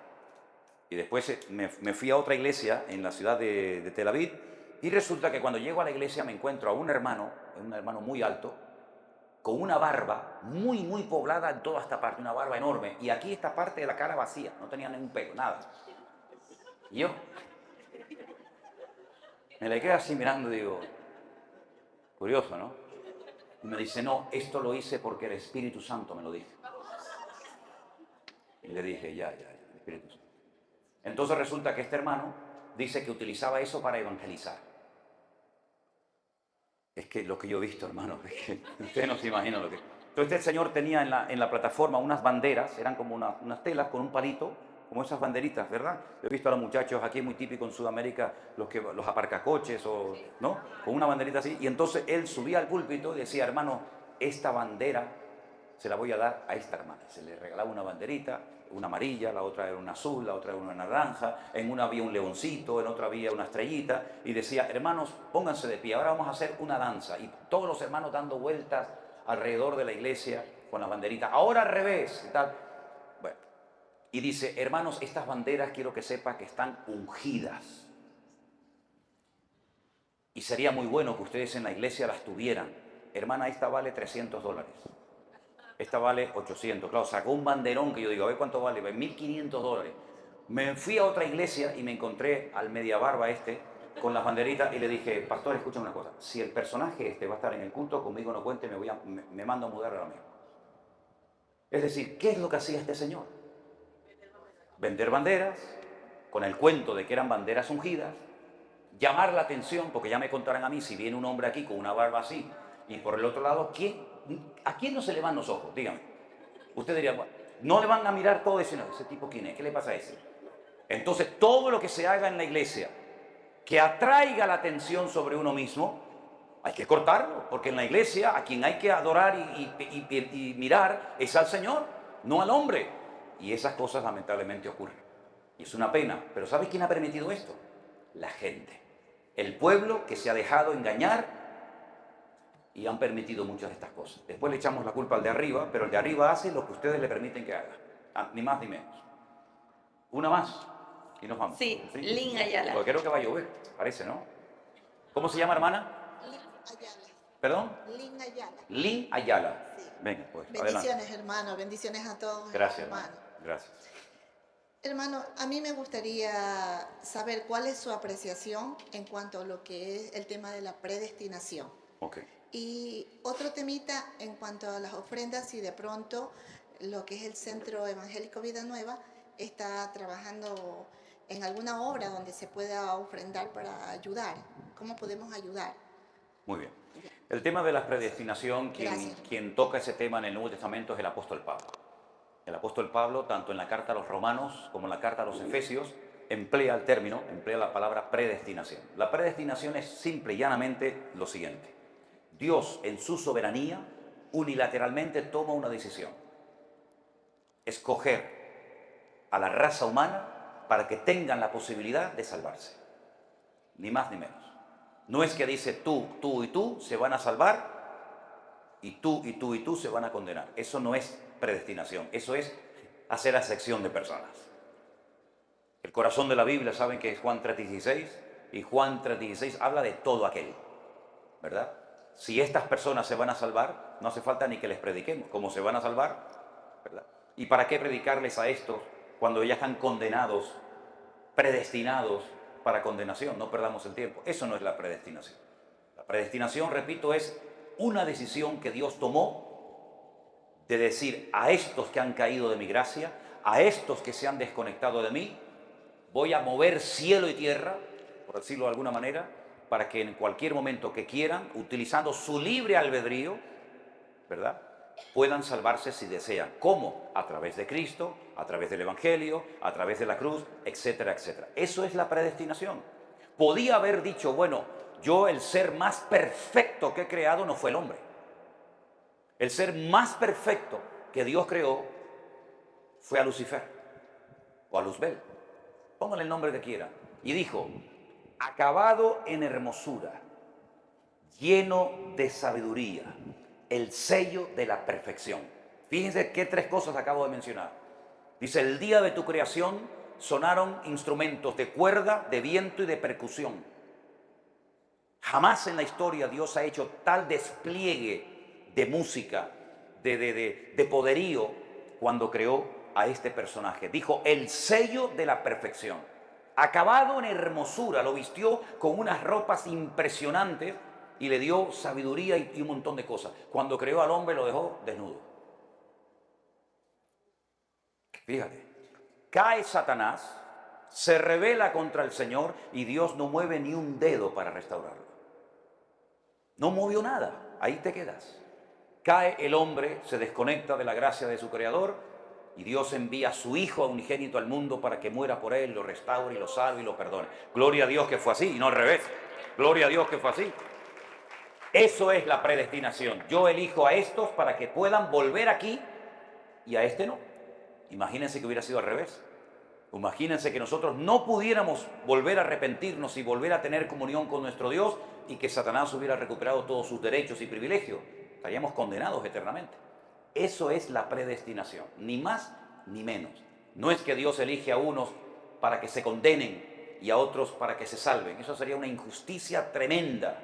Y después me fui a otra iglesia en la ciudad de Tel Aviv. Y resulta que cuando llego a la iglesia me encuentro a un hermano muy alto, con una barba muy, muy poblada en toda esta parte, una barba enorme. Y aquí esta parte de la cara vacía, no tenía ningún pelo, nada. Y yo me le quedé así mirando y digo, curioso, ¿no? Y me dice, no, esto lo hice porque el Espíritu Santo me lo dijo. Y le dije, ya, el Espíritu Santo. Entonces resulta que este hermano dice que utilizaba eso para evangelizar. Es que lo que yo he visto, hermano, es que ustedes no se imaginan lo que... Entonces este señor tenía en la plataforma unas banderas, eran como unas telas con un palito, como esas banderitas, ¿verdad? He visto a los muchachos aquí, muy típico en Sudamérica, los aparcacoches, ¿no? Con una banderita así. Y entonces él subía al púlpito y decía, hermano, esta bandera se la voy a dar a esta hermana. Se le regalaba una banderita, una amarilla, la otra era una azul, la otra era una naranja, en una había un leoncito, en otra había una estrellita, y decía, hermanos, pónganse de pie, ahora vamos a hacer una danza. Y todos los hermanos dando vueltas alrededor de la iglesia con la banderita. Ahora al revés, y tal. Bueno, y dice, hermanos, estas banderas quiero que sepan que están ungidas. Y sería muy bueno que ustedes en la iglesia las tuvieran. Hermana, esta vale $300. Esta vale 800. Claro, sacó un banderón que yo digo, a ver cuánto vale, $1.500. Me fui a otra iglesia y me encontré al media barba con las banderitas y le dije, pastor, escúchame una cosa, si el personaje va a estar en el culto, conmigo no cuente, me mando a mudar ahora mismo. Es decir, ¿qué es lo que hacía este señor? Vender banderas, con el cuento de que eran banderas ungidas, llamar la atención, porque ya me contarán a mí si viene un hombre aquí con una barba así, y por el otro lado, ¿a quién no se le van los ojos? Dígame. Usted diría, bueno, no le van a mirar todo y decir, no, ¿ese tipo quién es? ¿Qué le pasa a ese? Entonces, todo lo que se haga en la iglesia que atraiga la atención sobre uno mismo, hay que cortarlo, porque en la iglesia a quien hay que adorar y mirar es al Señor, no al hombre. Y esas cosas lamentablemente ocurren. Y es una pena. Pero ¿sabes quién ha permitido esto? La gente. El pueblo que se ha dejado engañar y han permitido muchas de estas cosas. Después le echamos la culpa al de arriba, pero el de arriba hace lo que ustedes le permiten que haga. Ni más ni menos. Una más y nos vamos. Sí, Lynn Ayala. Porque creo que va a llover, parece, ¿no? ¿Cómo se llama, hermana? ¿Perdón? Lynn Ayala. Lynn Ayala. Sí. Venga, pues, Bendiciones, adelante. hermano. Bendiciones a todos. Gracias, hermano. hermano. Gracias. Hermano, a mí me gustaría saber cuál es su apreciación en cuanto a lo que es el tema de la predestinación. Ok. Y otro temita en cuanto a las ofrendas, si de pronto lo que es el Centro Evangélico Vida Nueva está trabajando en alguna obra donde se pueda ofrendar para ayudar. ¿Cómo podemos ayudar? Muy bien. El tema de la predestinación, quien toca ese tema en el Nuevo Testamento es el apóstol Pablo. El apóstol Pablo, tanto en la carta a los Romanos como en la carta a los Efesios, emplea la palabra predestinación. La predestinación es simple y llanamente lo siguiente. Dios, en su soberanía, unilateralmente toma una decisión. Escoger a la raza humana para que tengan la posibilidad de salvarse. Ni más ni menos. No es que dice tú y tú se van a salvar y tú se van a condenar. Eso no es predestinación. Eso es hacer acepción de personas. El corazón de la Biblia, saben que es Juan 3:16, y Juan 3:16 habla de todo aquel, ¿verdad? Si estas personas se van a salvar, no hace falta ni que les prediquemos. ¿Cómo se van a salvar? ¿Verdad? ¿Y para qué predicarles a estos cuando ya están condenados, predestinados para condenación? No perdamos el tiempo. Eso no es la predestinación. La predestinación, repito, es una decisión que Dios tomó de decir a estos que han caído de mi gracia, a estos que se han desconectado de mí, voy a mover cielo y tierra, por decirlo de alguna manera, para que en cualquier momento que quieran, utilizando su libre albedrío, ¿verdad?, puedan salvarse si desean. ¿Cómo? A través de Cristo, a través del Evangelio, a través de la cruz, etcétera, etcétera. Eso es la predestinación. Podía haber dicho, bueno, yo el ser más perfecto que he creado no fue el hombre. El ser más perfecto que Dios creó fue a Lucifer o a Luzbel. Pónganle el nombre que quieran. Y dijo, acabado en hermosura, lleno de sabiduría, el sello de la perfección. Fíjense qué tres cosas acabo de mencionar. Dice, el día de tu creación sonaron instrumentos de cuerda, de viento y de percusión. Jamás en la historia Dios ha hecho tal despliegue de música, de poderío, cuando creó a este personaje. Dijo, el sello de la perfección. Acabado en hermosura, lo vistió con unas ropas impresionantes y le dio sabiduría y un montón de cosas. Cuando creó al hombre lo dejó desnudo. Fíjate, cae Satanás, se rebela contra el Señor y Dios no mueve ni un dedo para restaurarlo. No movió nada, ahí te quedas. Cae el hombre, se desconecta de la gracia de su Creador y Dios envía a su Hijo unigénito al mundo para que muera por él, lo restaure y lo salve y lo perdone. Gloria a Dios que fue así y no al revés. Gloria a Dios que fue así. Eso es la predestinación. Yo elijo a estos para que puedan volver aquí y a este no. Imagínense que hubiera sido al revés. Imagínense que nosotros no pudiéramos volver a arrepentirnos y volver a tener comunión con nuestro Dios y que Satanás hubiera recuperado todos sus derechos y privilegios. Estaríamos condenados eternamente. Eso es la predestinación, ni más ni menos. No es que Dios elige a unos para que se condenen y a otros para que se salven. Eso sería una injusticia tremenda,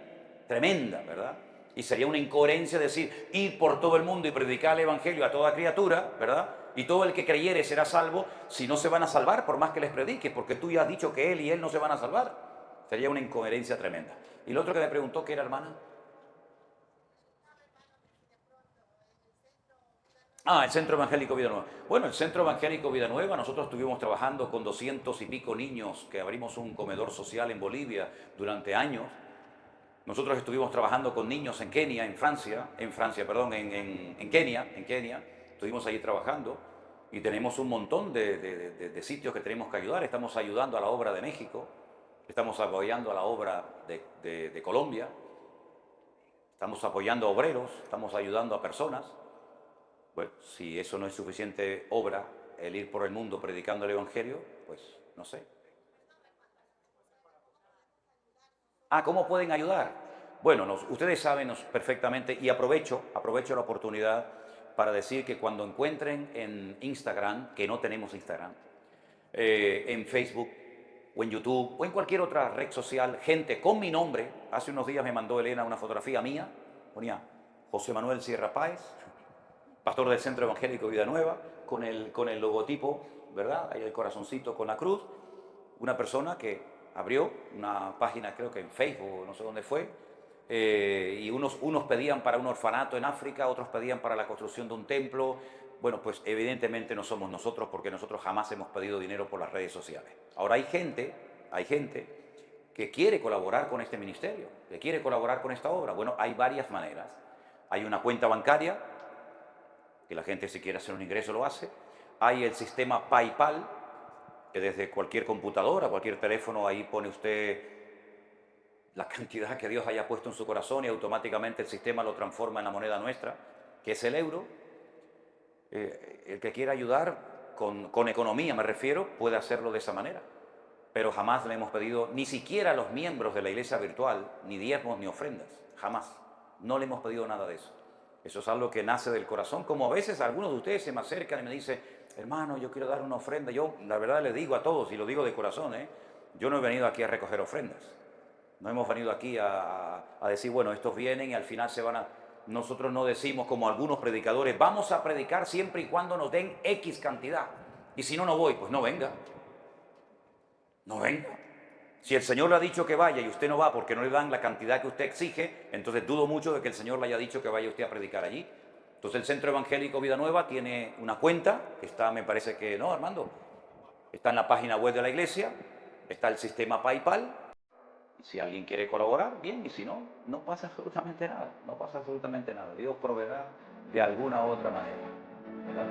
tremenda, ¿verdad? Y sería una incoherencia decir, ir por todo el mundo y predicar el Evangelio a toda criatura, ¿verdad? Y todo el que creyere será salvo, si no se van a salvar por más que les prediques, porque tú ya has dicho que él y él no se van a salvar. Sería una incoherencia tremenda. Y lo otro que me preguntó, ¿qué era, hermana? El Centro Evangélico Vida Nueva. Bueno, el Centro Evangélico Vida Nueva, nosotros estuvimos trabajando con 200 y pico niños, que abrimos un comedor social en Bolivia durante años. Nosotros estuvimos trabajando con niños en Kenia, en Kenia. Estuvimos allí trabajando. y tenemos un montón de sitios que tenemos que ayudar. Estamos ayudando a la obra de México, estamos apoyando a la obra de Colombia, estamos apoyando a obreros, estamos ayudando a personas. Bueno, si eso no es suficiente obra, el ir por el mundo predicando el Evangelio, pues no sé. ¿Cómo pueden ayudar? Bueno, ustedes saben perfectamente, y aprovecho la oportunidad para decir que cuando encuentren en Instagram, que no tenemos Instagram, en Facebook o en YouTube o en cualquier otra red social, gente con mi nombre, hace unos días me mandó Elena una fotografía mía, ponía José Manuel Sierra Páez, pastor del Centro Evangélico Vida Nueva, con el logotipo, ¿verdad? Ahí el corazoncito con la cruz, una persona que abrió una página, creo que en Facebook, no sé dónde fue, y unos pedían para un orfanato en África, otros pedían para la construcción de un templo. Bueno, pues evidentemente no somos nosotros, porque nosotros jamás hemos pedido dinero por las redes sociales. Ahora hay gente que quiere colaborar con este ministerio, que quiere colaborar con esta obra. Bueno, hay varias maneras. Hay una cuenta bancaria, que la gente si quiere hacer un ingreso lo hace. Hay el sistema PayPal, que desde cualquier computadora, cualquier teléfono, ahí pone usted la cantidad que Dios haya puesto en su corazón y automáticamente el sistema lo transforma en la moneda nuestra, que es el euro. El que quiera ayudar con economía, me refiero, puede hacerlo de esa manera. Pero jamás le hemos pedido, ni siquiera a los miembros de la iglesia virtual, ni diezmos ni ofrendas. Jamás. No le hemos pedido nada de eso. Eso es algo que nace del corazón, como a veces algunos de ustedes se me acercan y me dicen, hermano, yo quiero dar una ofrenda. Yo, la verdad, les digo a todos, y lo digo de corazón, yo no he venido aquí a recoger ofrendas. No hemos venido aquí a decir, bueno, estos vienen y al final se van a... Nosotros no decimos, como algunos predicadores, vamos a predicar siempre y cuando nos den X cantidad. Y si no, no voy, pues no venga. No venga. Si el Señor le ha dicho que vaya y usted no va porque no le dan la cantidad que usted exige, entonces dudo mucho de que el Señor le haya dicho que vaya usted a predicar allí. Entonces el Centro Evangélico Vida Nueva tiene una cuenta, que está, me parece que, no, Armando, está en la página web de la iglesia, está el sistema PayPal. Si alguien quiere colaborar, bien, y si no, no pasa absolutamente nada, no pasa absolutamente nada. Dios proveerá de alguna u otra manera, ¿verdad?